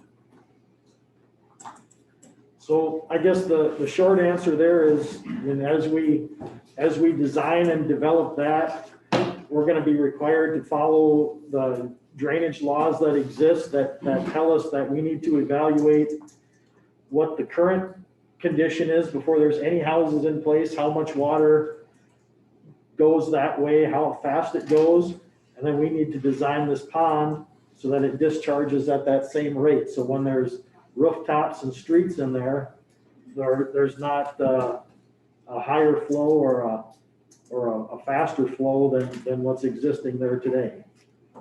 So I guess the short answer there is, as we design and develop that, we're gonna be required to follow the drainage laws that exist that tell us that we need to evaluate what the current condition is before there's any houses in place, how much water goes that way, how fast it goes, and then we need to design this pond so that it discharges at that same rate. So when there's rooftops and streets in there's not a higher flow or a faster flow than what's existing there today.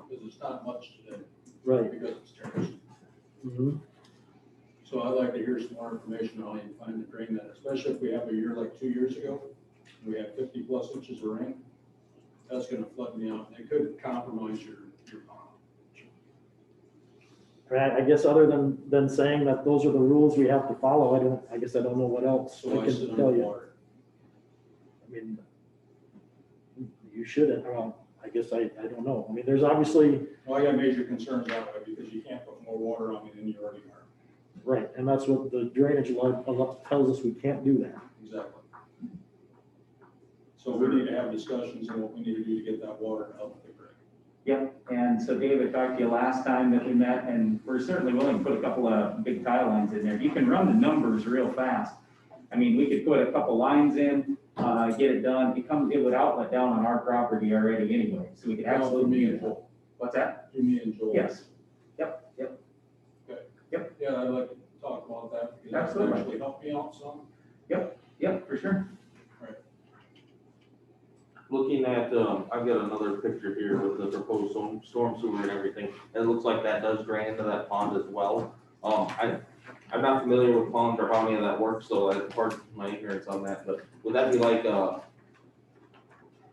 Because it's not much today. Right. Because it's terraced. Mm-hmm. So I'd like to hear some more information on how you plan to drain that, especially if we have a year like 2 years ago. We had 50+ inches of rain. That's gonna flood me out. It could compromise your pond. I guess other than saying that those are the rules we have to follow, I guess I don't know what else So I I sit can tell you. underwater. I mean, you shouldn't, well, I guess I don't know. I mean, there's obviously, Well, I got major concerns that way because you can't put more water on me than you already are. right, and that's what the drainage law tells us, we can't do that. Exactly. So we need to have discussions on what we need to do to get that water out of the creek. Yep, and so David talked to you last time that we met, and we're certainly willing to put a couple of big tile lines in there. You can run the numbers real fast. I mean, we could put a couple lines in, get it done. It would outlet down on our property already anyway, so we could Well, absolutely. for me and Joel. What's that? To me and Joel. Yes. Yeah, I'd like to talk about that because that would Absolutely. actually help me out some. Yep, for sure. Looking at, I've got another picture here with the proposed storm sewer and everything. It looks like that does drain into that pond as well. I'm not familiar with ponds or how any of that works, so I pardon my ignorance on that, but would that be like,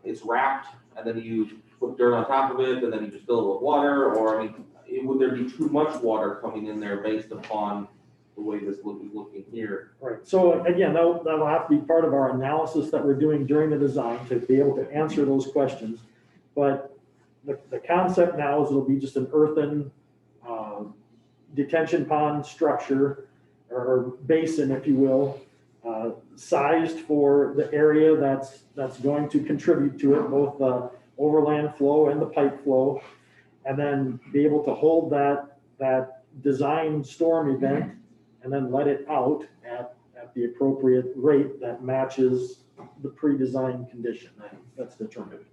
it's wrapped and then you put dirt on top of it and then you just fill it with water? Or, I mean, would there be too much water coming in there based upon the way this is looking here? Right, so again, that'll have to be part of our analysis that we're doing during the design to be able to answer those questions. But the concept now is it'll be just an earthen detention pond structure or basin, if you will, sized for the area that's going to contribute to it, both the overland flow and the pipe flow, and then be able to hold that design storm event and then let it out at the appropriate rate that matches the pre-designed condition that's determined.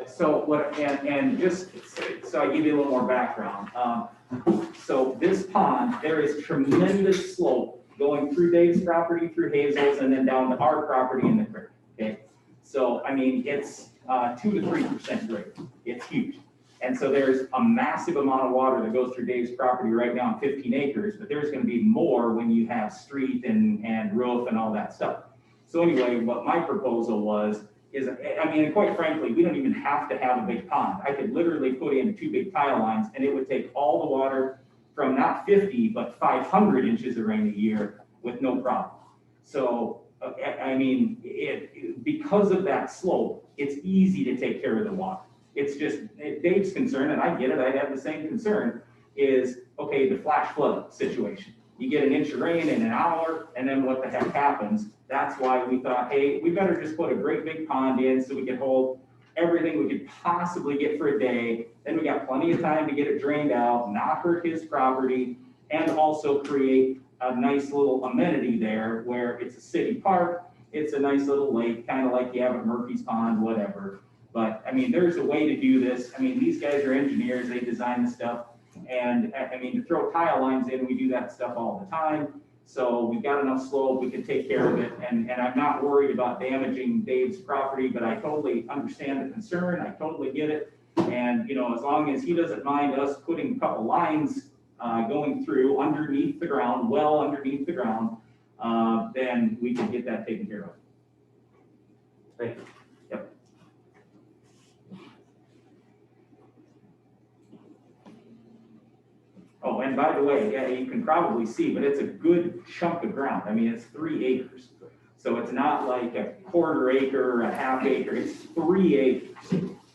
So what, and just, so I give you a little more background. So this pond, there is tremendous slope going through Dave's property, through Hazel's, and then down to our property in the creek, okay? So, I mean, it's 2 to 3% grade. It's huge. And so there's a massive amount of water that goes through Dave's property right now on 15 acres, but there's gonna be more when you have street and roof and all that stuff. So anyway, what my proposal was, is, I mean, quite frankly, we don't even have to have a big pond. I could literally put in 2 big tile lines and it would take all the water from not 50, but 500 inches of rain a year with no problem. So, I mean, because of that slope, it's easy to take care of the water. It's just, Dave's concern, and I get it, I have the same concern, is, okay, the flash flood situation. You get an inch of rain in an hour, and then what the heck happens? That's why we thought, hey, we better just put a great big pond in so we can hold everything we could possibly get for a day. Then we got plenty of time to get it drained out, not hurt his property, and also create a nice little amenity there where it's a city park, it's a nice little lake, kind of like you have at Murphy's Pond, whatever. But, I mean, there's a way to do this. I mean, these guys are engineers, they design the stuff. And, I mean, to throw tile lines in, we do that stuff all the time. So we've got enough slope, we can take care of it. And I'm not worried about damaging Dave's property, but I totally understand the concern, I totally get it. And, you know, as long as he doesn't mind us putting a couple lines going through underneath the ground, well underneath the ground, then we can get that taken care of. Thank you. Yep. Oh, and by the way, yeah, you can probably see, but it's a good chunk of ground. I mean, it's 3 acres. So it's not like a quarter acre or a half acre, it's 3 acres.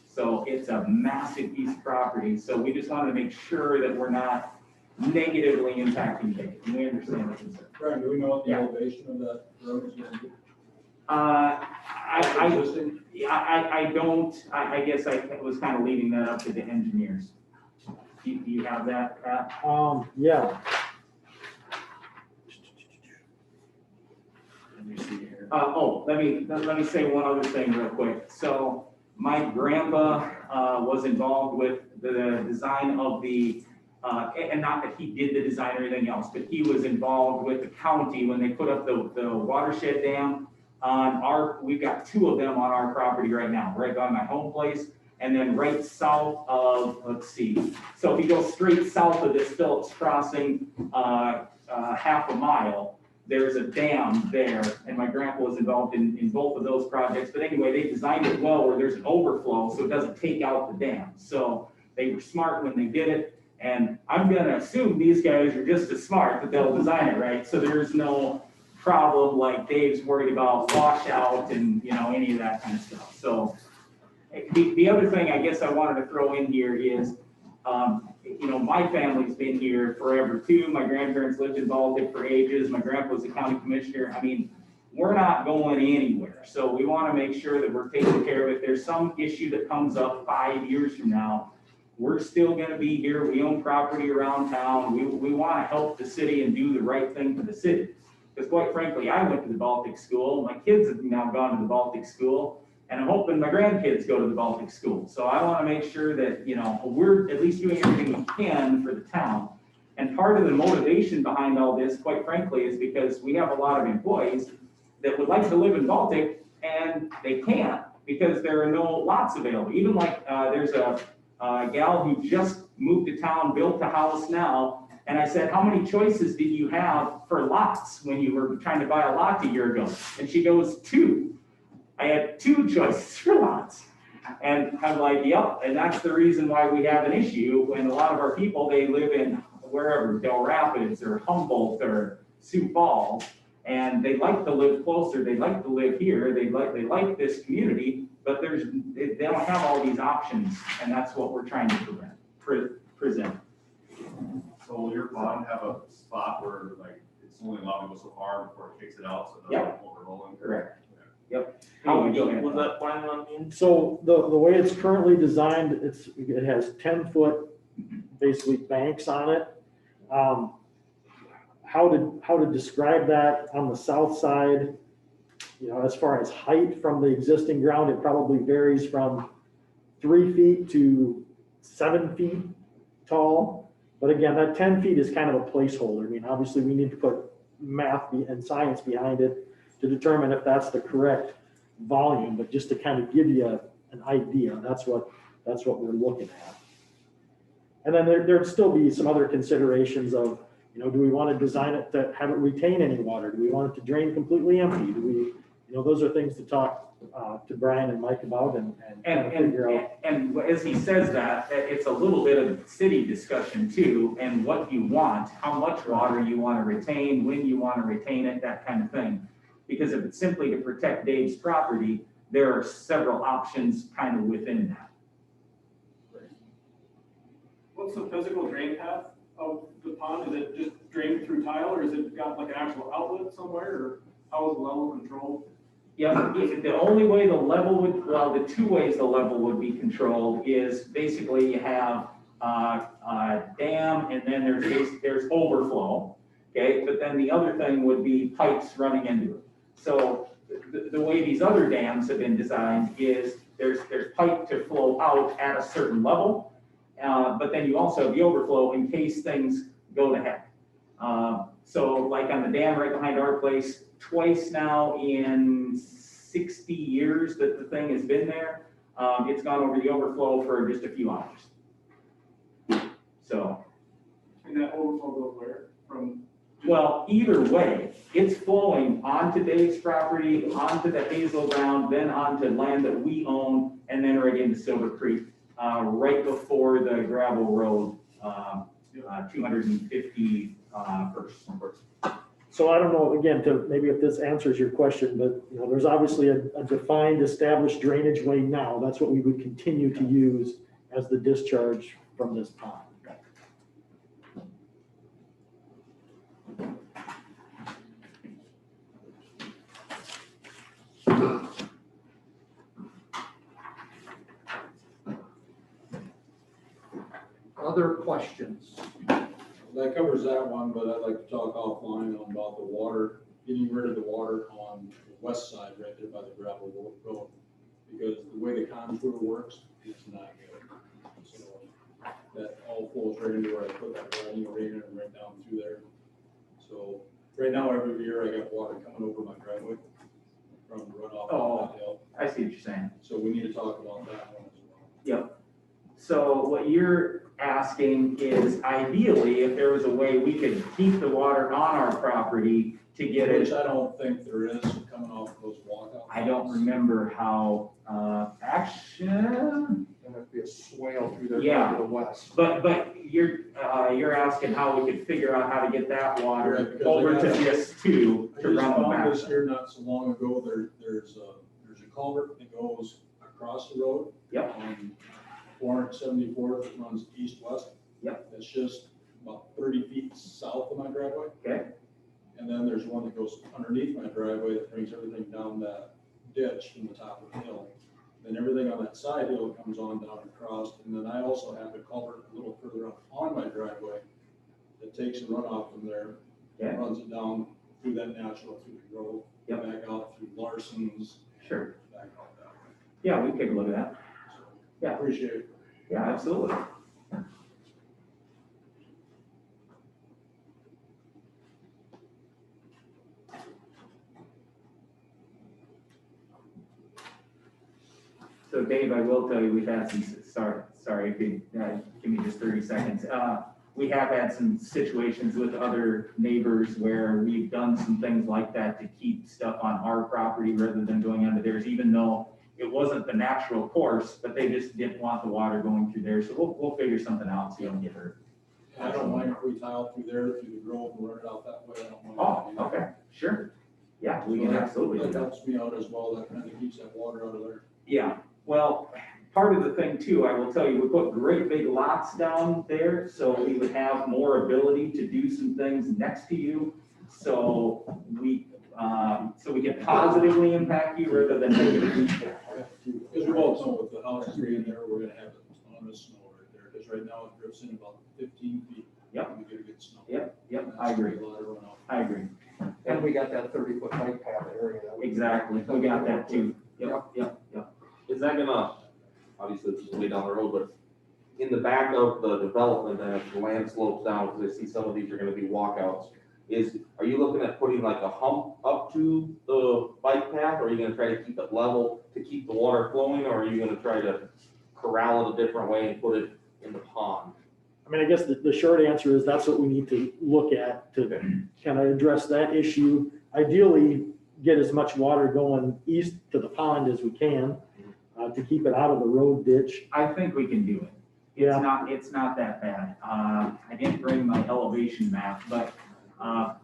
So it's a massive piece of property. So we just wanted to make sure that we're not negatively impacting Dave. And we understand the concern. Brian, do we know what the Yeah. elevation of that road is gonna be? I don't, I guess I was kind of leaving that up to the engineers. Do you have that, Pat? Yeah. Let me see here. Let me say one other thing real quick. So my grandpa was involved with the design of the, and not that he did the design or anything else, but he was involved with the county when they put up the watershed dam on our, we've got 2 of them on our property right now, right by my home place. And then right south of, let's see, so if you go straight south of this Phillips Crossing, half a mile, there's a dam there, and my grandpa was involved in both of those projects. But anyway, they designed it well where there's an overflow, so it doesn't take out the dam. So they were smart when they did it, and I'm gonna assume these guys are just as smart that they'll design it right, so there's no problem like Dave's worried about washout and, you know, any of that kind of stuff. So the other thing I guess I wanted to throw in here is, you know, my family's been here forever too. My grandparents lived in Baltic for ages. My grandpa was a county commissioner. I mean, we're not going anywhere. So we want to make sure that we're taking care of it. If there's some issue that comes up 5 years from now, we're still going to be here. We own property around town. We want to help the city and do the right thing for the city. Because quite frankly, I went to the Baltic school. My kids have now gone to the Baltic school. And I'm hoping my grandkids go to the Baltic school. So I want to make sure that, you know, we're at least doing everything we can for the town. And part of the motivation behind all this, quite frankly, is because we have a lot of employees that would like to live in Baltic and they can't because there are no lots available. Even like there's a gal who just moved to town, built a house now. And I said, how many choices did you have for lots when you were trying to buy a lot a year ago? And she goes, 2. I had 2 choices for lots. And I'm like, yep, and that's the reason why we have an issue when a lot of our people, they live in wherever, Del Rapids or Humboldt or Sioux Falls, and they like to live closer, they like to live here, they like this community, but they don't have all these options, and that's what we're trying to present. So will your pond have a spot where like it's only allowed to go so far before it kicks it out, so it Yep. doesn't overrolling? Correct. Yep. How deep was that plan on being? So the way it's currently designed, it has 10-foot basically banks on it. How to describe that on the south side, you know, as far as height from the existing ground, it probably varies from 3 feet to 7 feet tall. But again, that 10 feet is kind of a placeholder. I mean, obviously we need to put math and science behind it to determine if that's the correct volume, but just to kind of give you an idea, that's what we're looking at. And then there'd still be some other considerations of, you know, do we want to design it to have it retain any water? Do we want it to drain completely empty? Do we, you know, those are things to talk to Brian and Mike about and kind of figure out. And as he says that, it's a little bit of city discussion too, and what you want, how much water you want to retain, when you want to retain it, that kind of thing. Because if it's simply to protect Dave's property, there are several options kind of within that. What's the physical drain path of the pond? Is it just drained through tile, or is it got like an actual outlet somewhere, or how is the level controlled? Yeah, the only way the level would, well, the two ways the level would be controlled is basically you have a dam and then there's overflow, okay? But then the other thing would be pipes running into it. So the way these other dams have been designed is there's pipe to flow out at a certain level, but then you also have the overflow in case things go to heck. So like on the dam right behind our place, twice now in 60 years that the thing has been there, it's gone over the overflow for just a few hours. So. And that overflow goes where? From? Well, either way, it's flowing onto Dave's property, onto the Hazel ground, then onto land that we own, and then right into Silver Creek, right before the gravel road, 250 first. So I don't know, again, maybe if this answers your question, but you know, there's obviously a defined established drainage way now. That's what we would continue to use as the discharge from this pond. Other questions? That covers that one, but I'd like to talk offline about the water, getting rid of the water on the west side, right there by the gravel road. Because the way the contour works, it's not good. So that all flows right into where I put that riding arena and right down through there. So right now, every year I got water coming over my driveway from the runoff on that hill. I see what you're saying. So we need to talk about that one as well. Yep. So what you're asking is ideally, if there was a way we could keep the water on our property to get Which it. I don't think there is coming off those walkouts. I don't remember how, action, There must be a swale through there Yeah. to the west. but you're asking how we could figure out how to get that Right, water because over I to got- this too, I to just run the found this back. here not so long ago, there's a culvert that goes across the road. Yep. On 474 that runs east-west. Yep. It's just about 30 feet south of my driveway. Okay. And then there's one that goes underneath my driveway that brings everything down that ditch from the top of the hill. Then everything on that side hill comes on down across, and then I also have a culvert a little further up on my driveway that takes a runoff from there, Okay. runs it down through that natural, through the grove, Yep. back out through Larson's. Sure. Back out that way. Yeah, we can take a look at that. So, Yeah. Appreciate it. Yeah, absolutely. So Dave, I will tell you, we've had some, sorry, if you, give me just 30 seconds. We have had some situations with other neighbors where we've done some things like that to keep stuff on our property rather than going onto theirs, even though it wasn't the natural course, but they just didn't want the water going through there. So we'll figure something out so you don't get hurt. I don't mind if we tile through there, through the grove and run it out that way. I don't mind. Oh, okay, sure. Yeah, we So can that- absolutely do That that. helps me out as well. That kind of keeps that water out of there. Yeah, well, part of the thing too, I will tell you, we put great big lots down there, so we would have more ability to do some things next to you. So we can positively impact you rather than negatively. Because we all know with the houses in there, we're gonna have a ton of snow right there. Because right now it drifts in about 15 feet. Yep. We get a good snow. Yep, And I that's agree, a lot of runoff. I agree. And we got that 30-foot bike path area. that we- Exactly, we got that too. Yep. Is that gonna, obviously this is way down the road, but in the back of the development, as the land slopes down, because I see some of these are gonna be walkouts, are you looking at putting like a hump up to the bike path, or are you gonna try to keep it level to keep the water flowing, or are you gonna try to corral it a different way and put it in the pond? I mean, I guess the short answer is that's what we need to look at to kind of address that issue. Ideally, get as much water going east to the pond as we can, to keep it out of the road ditch. I think we can do it. Yeah. It's not that bad. I didn't bring my elevation map, but I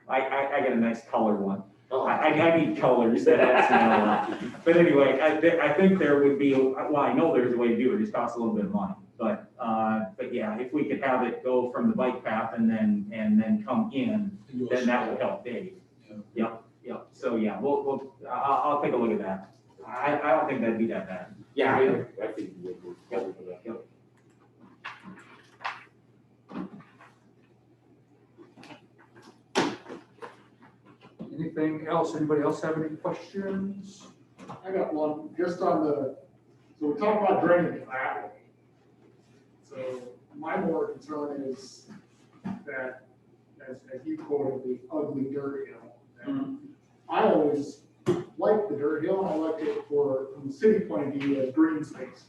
got a nice color one. I need colors that helps me a lot. But anyway, I think there would be, well, I know there's a way to do it, it just costs a little bit of money. But yeah, if we could have it go from the bike path and then come in, then that would help Dave. Yep. So yeah, I'll take a look at that. I don't think that'd be that bad. Yeah, I think you would. Yep. Anything else? Anybody else have any questions? I got one, just on the, so we talked about drainage that way. So my more concern is that, as you quoted, the ugly dirt hill. I always liked the dirt hill, and I liked it from the city point of view as green space.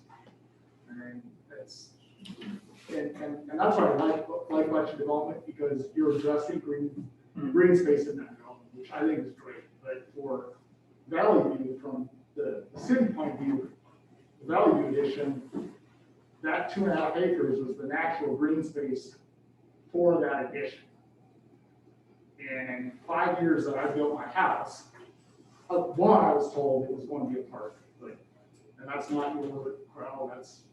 And that's, and that's why I like much development, because you're addressing green space in that development, which I think is great. But for Valley View, from the city point of view, the Valley View addition, that 2.5 acres was the natural green space for that addition. And in 5 years that I built my house, one, I was told it was going to be a park, and that's not your crowd, that's,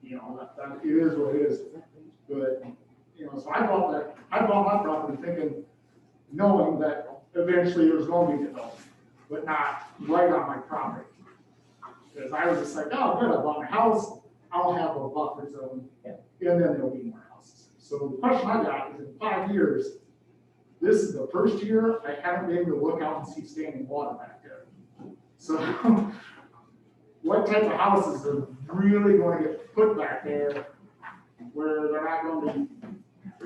that it is what it is. But, so I bought my property thinking, knowing that eventually there was going to be development, but not right on my property. Because I was just like, oh, good, I bought my house, I'll have a buffer zone, and then there'll be more houses. So the question I got is, in 5 years, this is the first year I haven't been able to look out and see standing water back there. So what type of houses are really going to get put back there where they're not going to be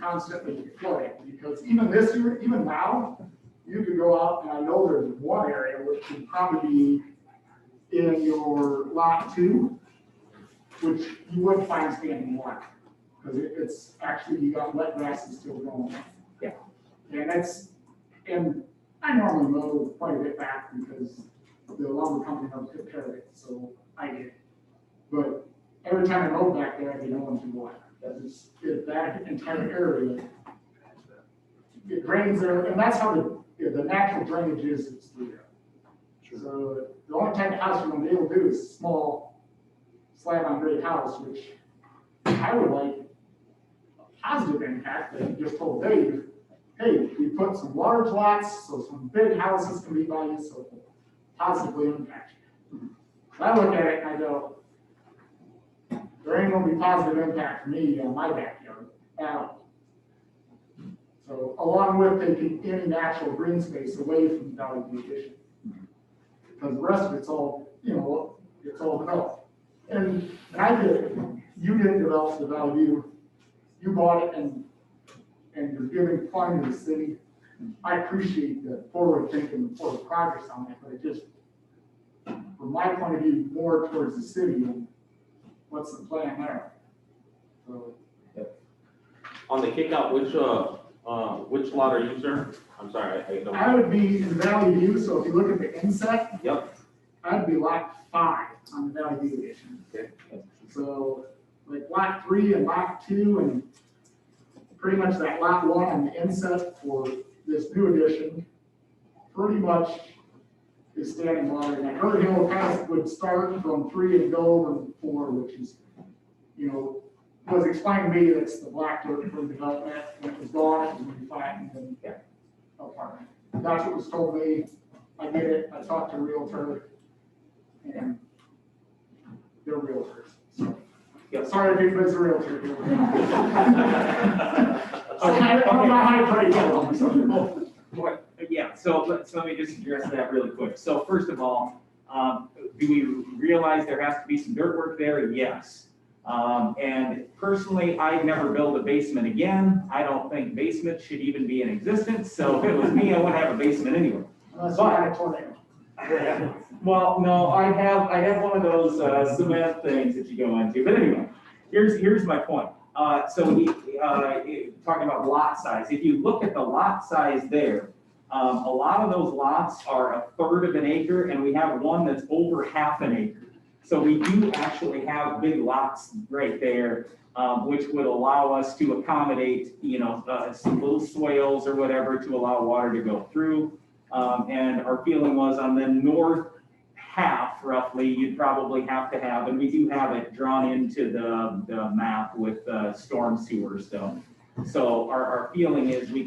constantly flooding? Because even this year, even now, you could go out, and I know there's one area which would probably be in your lot 2, which you wouldn't find standing water. Because it's actually, you got wet grasses still growing. Yeah. And I normally mow quite a bit back because the lumber company doesn't take care of it, so I get it. But every time I mow back there, I get no one to water. That entire area, it drains there, and that's how the natural drainage is, it's through there. Sure. So the only type of house you're gonna be able to do is small slab on grade house, which I would like a positive impact, that you just told Dave, hey, we put some large lots, so some big houses can be by you, so it will positively impact you. So I look at it and I go, there ain't gonna be positive impact for me on my backyard at all. So along with taking any natural green space away from the Valley View addition. Because the rest of it's all, it's all developed. And I did it. You didn't develop the Valley View. You bought it and you're giving funding to the city. I appreciate the forward thinking, the forward progress on that, but it just, from my point of view, more towards the city, and what's the plan there? So. On the kickout, which lot are you, sir? I'm sorry, I don't. I would be in Valley View, so if you look at the inset. Yep. I'd be lot 5 on the Valley View edition. Okay. So, like lot 3 and lot 2, and pretty much that lot 1 on the inset for this new edition, pretty much is standing water. And that Herd Hill kind of would start from 3 and go over to 4, which is, was explained to me that's the black dirt for development. When it was gone, it was going to be fine, and then apartment. That's what was told me. I get it. I talked to a realtor, and they're realtors. So, sorry if anybody's a realtor. I don't know how to put it down. Yeah, so let me just address that really quick. So first of all, do we realize there has to be some dirt work there? Yes. And personally, I'd never build a basement again. I don't think basements should even be in existence, so if it was me, I wouldn't have a basement anyway. Unless you had a tornado. Well, no, I have one of those cement things that you go into, but anyway, here's my point. Talking about lot size, if you look at the lot size there, a lot of those lots are a third of an acre, and we have one that's over half an acre. So we do actually have big lots right there, which would allow us to accommodate, some little swales or whatever to allow water to go through. And our feeling was on the north half roughly, you'd probably have to have, and we do have it drawn into the map with storm sewer stuff. So our feeling is we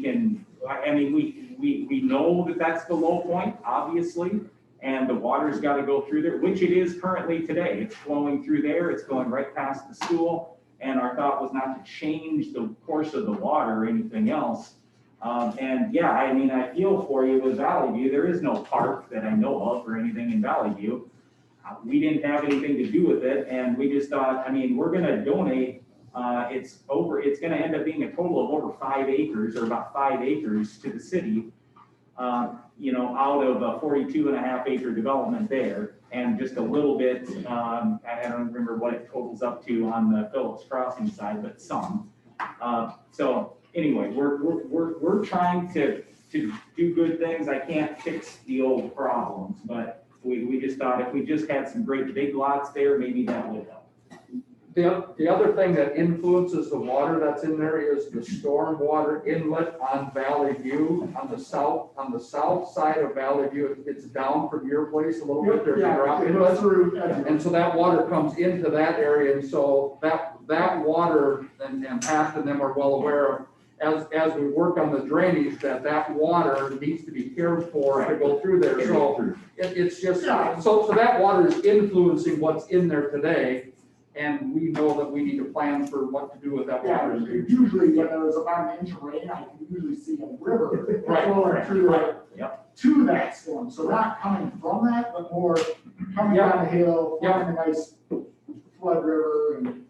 know that that's the low point, obviously, and the water's got to go through there, which it is currently today. It's flowing through there, it's going right past the school, and our thought was not to change the course of the water or anything else. I feel for you with Valley View. There is no park that I know of or anything in Valley View. We didn't have anything to do with it, and we just thought, we're gonna donate, it's gonna end up being a total of over 5 acres, or about 5 acres to the city, out of a 42.5 acre development there, and just a little bit, I don't remember what it totals up to on the Phillips Crossing side, but some. Anyway, we're trying to do good things. I can't fix the old problems, but we just thought if we just had some great big lots there, maybe that would help. The other thing that influences the water that's in there is the stormwater inlet on Valley View, on the south side of Valley View. It's down from your place a little bit, there's a drop inlet. And so that water comes into that area, and so that water, and Pat and them are well aware of, as we work on the drainage, that water needs to be cared for to go through there. So it's just, so that water is influencing what's in there today. And we know that we need to plan for what to do with that water. Usually when there's about an inch of rain, I can usually see a river Right. flowing through Yep. to that storm. So not coming from that, but more coming down the hill, forming a nice flood river and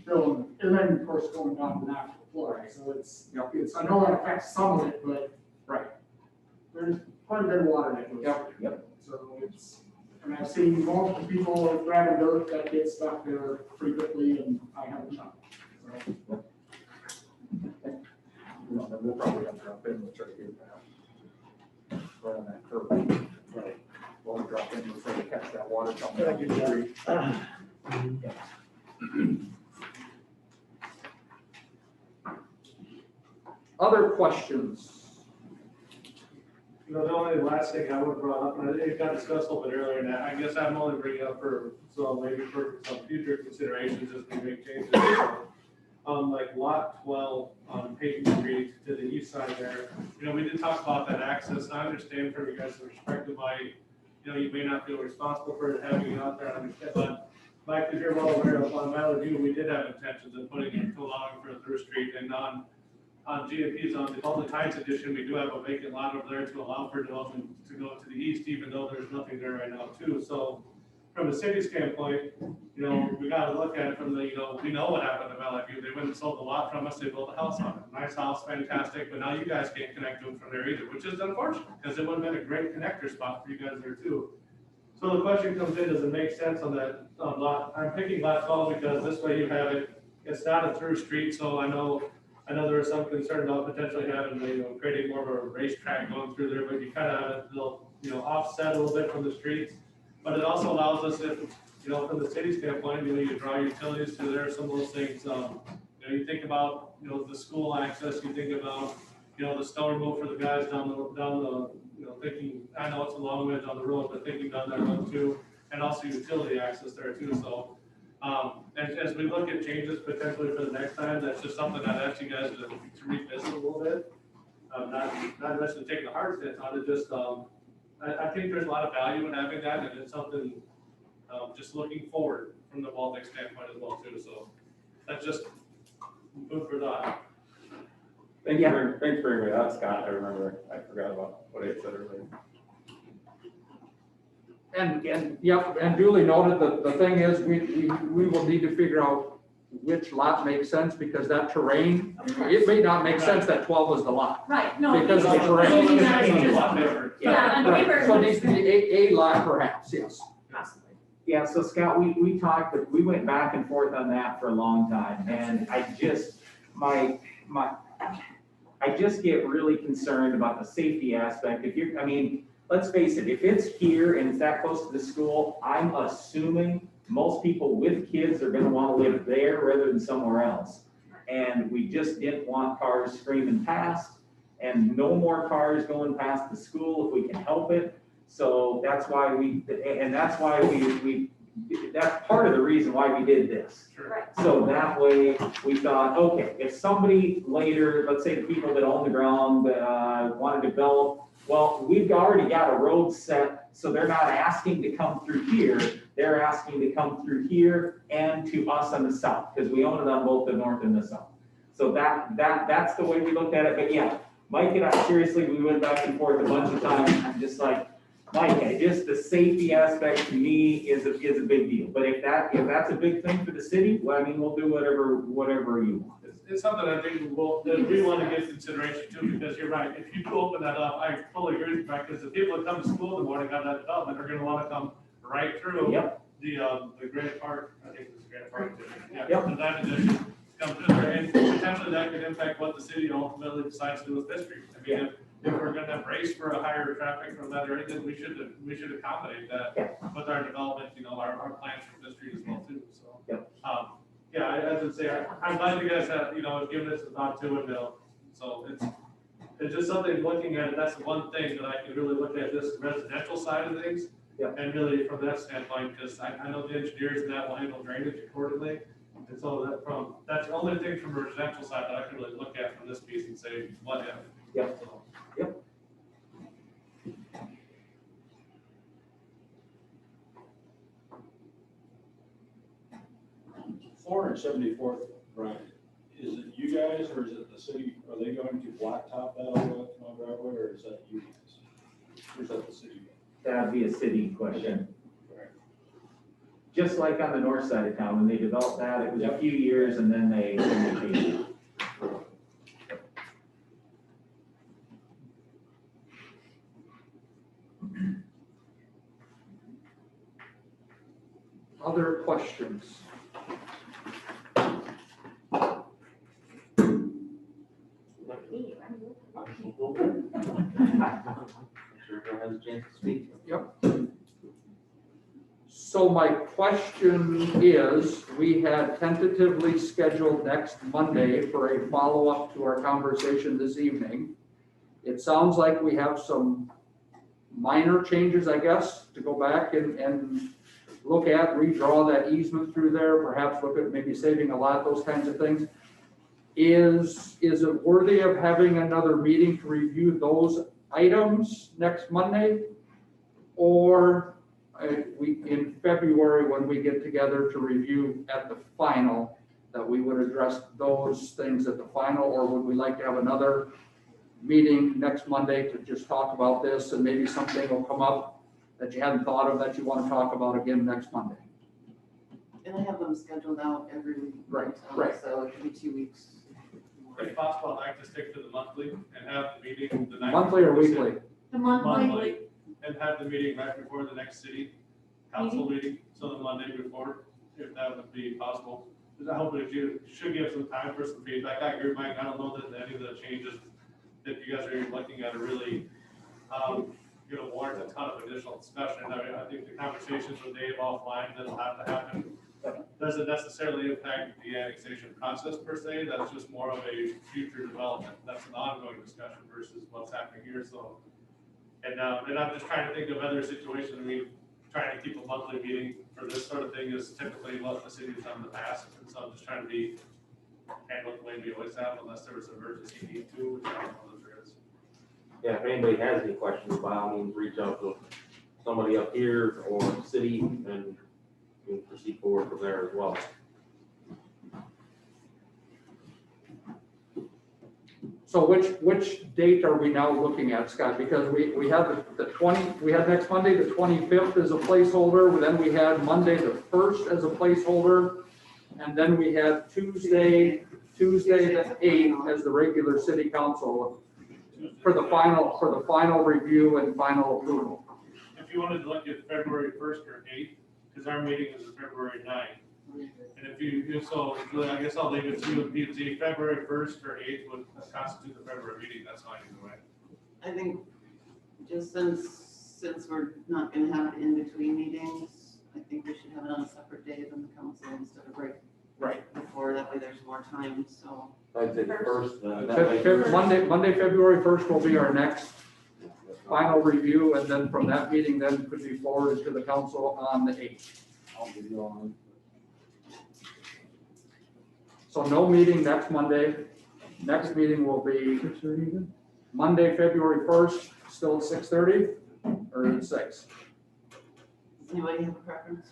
filling, and then of course going down the natural flood. So it's, I know that affects some of it, but there's quite a bit of water that goes through. Yep. So and I've seen multiple people grabbing dirt that get stuck there frequently, and I haven't done it. So. We'll probably have to drop in with right here now. Right on that curve. Right. We'll drop in before we catch that water coming down the street. Other questions? The only last thing I would have brought up, and it got discussed a little bit earlier, and I guess I'm only bringing up maybe for some future considerations as we make changes. Like lot 12 on Peyton Street to the east side there, we did talk about that access, and I understand from you guys' perspective why, you may not feel responsible for having it out there, but Mike, as you're well aware of, on Valley View, we did have intentions of putting in allowing for a through street, and on GMP's on the Public Heights edition, we do have a vacant lot over there to allow for development to go to the east, even though there's nothing there right now too. So from a city standpoint, we gotta look at it from the, we know what happened to Valley View. They went and sold the lot from us, they built a house on it. Nice house, fantastic, but now you guys can't connect to it from there either, which is unfortunate, because it would have been a great connector spot for you guys there too. So the question comes in, does it make sense on that lot? I'm picking lot 12 because this way you have it, it's not a through street, so I know there was some concern about potentially having, creating more of a racetrack going through there, but you kind of have it, offset a little bit from the streets. But it also allows us, if, from the city standpoint, you draw utilities to there, some of those things, you think about, the school access, you think about, the snow removal for the guys down the, thinking, I know it's a long way down the road, but thinking down that road too, and also utility access there too, so. As we look at changes potentially for the next time, that's just something I'd ask you guys to revisit a little bit. Not necessarily taking a hard stance on it, just, I think there's a lot of value in having that, and it's something, just looking forward from the Baltic standpoint as well too, so that's just food for thought. Thanks for bringing that up, Scott. I remember, I forgot about what I said earlier. And, yep, and duly noted, the thing is, we will need to figure out which lot makes sense, because that terrain, it may not make sense that 12 was the lot. Right, no. Because of the terrain. Maybe not as Maybe a much lot as- better. Yeah, on Right, paper. so it needs to be a lot perhaps, yes. Possibly. Yeah, so Scott, we talked, but we went back and forth on that for a long time, and I just, I just get really concerned about the safety aspect. If you're, I mean, let's face it, if it's here and it's that close to the school, I'm assuming most people with kids are gonna wanna live there rather than somewhere else. And we just didn't want cars screaming past, and no more cars going past the school if we can help it. So that's why that's part of the reason why we did this. Right. So that way, we thought, okay, if somebody later, let's say the people that own the ground, want to develop, well, we've already got a road set, so they're not asking to come through here, they're asking to come through here and to us on the south, because we own it on both the north and the south. So that's the way we looked at it, but yeah, Mike and I, seriously, we went back and forth a bunch of times, I'm just like, Mike, just the safety aspect to me is a big deal, but if that's a big thing for the city, well, I mean, we'll do whatever you want. It's something I think that we want to give consideration to, because you're right, if you open that up, I totally agree with you, right, because the people that come to school in the morning on that development are gonna want to come right through. Yep. The Granite Park, I think it's Granite Park, yeah, Yep. the that addition, come through there, and potentially that could impact what the city ultimately decides to do with Fifth Street. I mean, if we're gonna brace for a higher traffic from that area, then we should accommodate that with our development, our plans for Fifth Street as well too, so. Yep. Yeah, I would say, I'm glad you guys have, given this a thought too, and, so it's just something looking at it, that's the one thing that I can really look at this residential side of things. Yep. And really from that standpoint, because I know the engineers in that will handle drainage accordingly. And so that's the only thing from a residential side that I can really look at from this piece and say, what if? Yep. So, Yep. 474th, Brian, is it you guys or is it the city? Are they going to blacktop that all the driveway, or is that you guys? Or is that the city? That'd be a city question. Just like on the north side of town, when they developed that, it was a few years and then they changed it. Other questions? Sure, everyone has a chance to speak. Yep. So my question is, we had tentatively scheduled next Monday for a follow-up to our conversation this evening. It sounds like we have some minor changes, I guess, to go back and look at, redraw that easement through there, perhaps look at maybe saving a lot, those kinds of things. Is it worthy of having another meeting to review those items next Monday? Or in February, when we get together to review at the final, that we would address those things at the final? Or would we like to have another meeting next Monday to just talk about this, and maybe something will come up that you hadn't thought of that you want to talk about again next Monday? And I have them scheduled out every week. Right, right. So it could be 2 weeks. If possible, I'd like to stick to the monthly and have the meeting the night. Monthly or before the city- weekly? The monthly. Monthly, and have the meeting right before the next city council meeting, so the Monday before, if that would be possible. Because I hope that you should give some time for some feedback. I agree, Mike, I don't know that any of the changes that you guys are even looking at are really, warrant a ton of additional discussion. I think the conversations with Dave offline that'll have to happen doesn't necessarily impact the annexation process per se. That's just more of a future development. That's an ongoing discussion versus what's happening here. So, and I'm just trying to think of other situations. I mean, trying to keep a monthly meeting for this sort of thing is typically what the city's done in the past. And so I'm just trying to handle it the way we always have, unless there was an emergency need to, which I don't know that there is. Yeah, if anybody has any questions, by all means, reach out to somebody up here or the city, and we can proceed forward from there as well. So So which date are we now looking at, Scott? Because we had the 20, we had next Monday, the 25th as a placeholder, then we had Monday, the 1st as a placeholder, and then we had Tuesday the 8th as the regular city council for the final review and final approval. If you wanted to look at February 1st or 8th, because our meeting is February 9th. And if so, I guess I'll leave it to you and P and Z, February 1st or 8th would constitute the February meeting, that's fine either way. I think just since we're not gonna have it in between meetings, I think we should have it on a separate day than the council instead of right before, that way there's more time, so. I'd say first, Monday, February 1st will be our next final review, and then from that meeting then could be forwarded to the council on the 8th. So no meeting next Monday. Next meeting will be Monday, February 1st, still at 6:30 or at 6? Does anybody have a preference?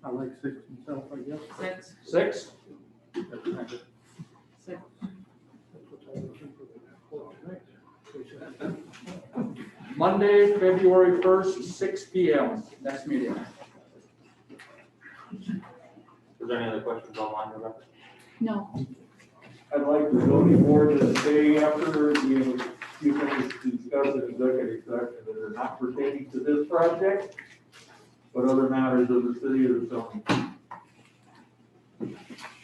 I like 6 myself, I guess. 6? 6? 6. Monday, February 1st, 6 PM, next meeting. Is there any other questions online, Rebecca? No. I'd like the zoning board to say after you things discussed in executive session that are not pertaining to this project, but other matters of the city or zoning.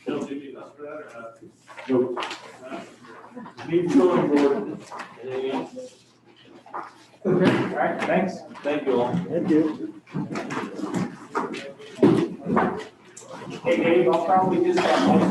Bill, do you need us for that or not? Nope. Need zoning board. Anything else? Okay, all right, thanks. Thank you all. Thank you. Hey Dave, I'll probably just have most of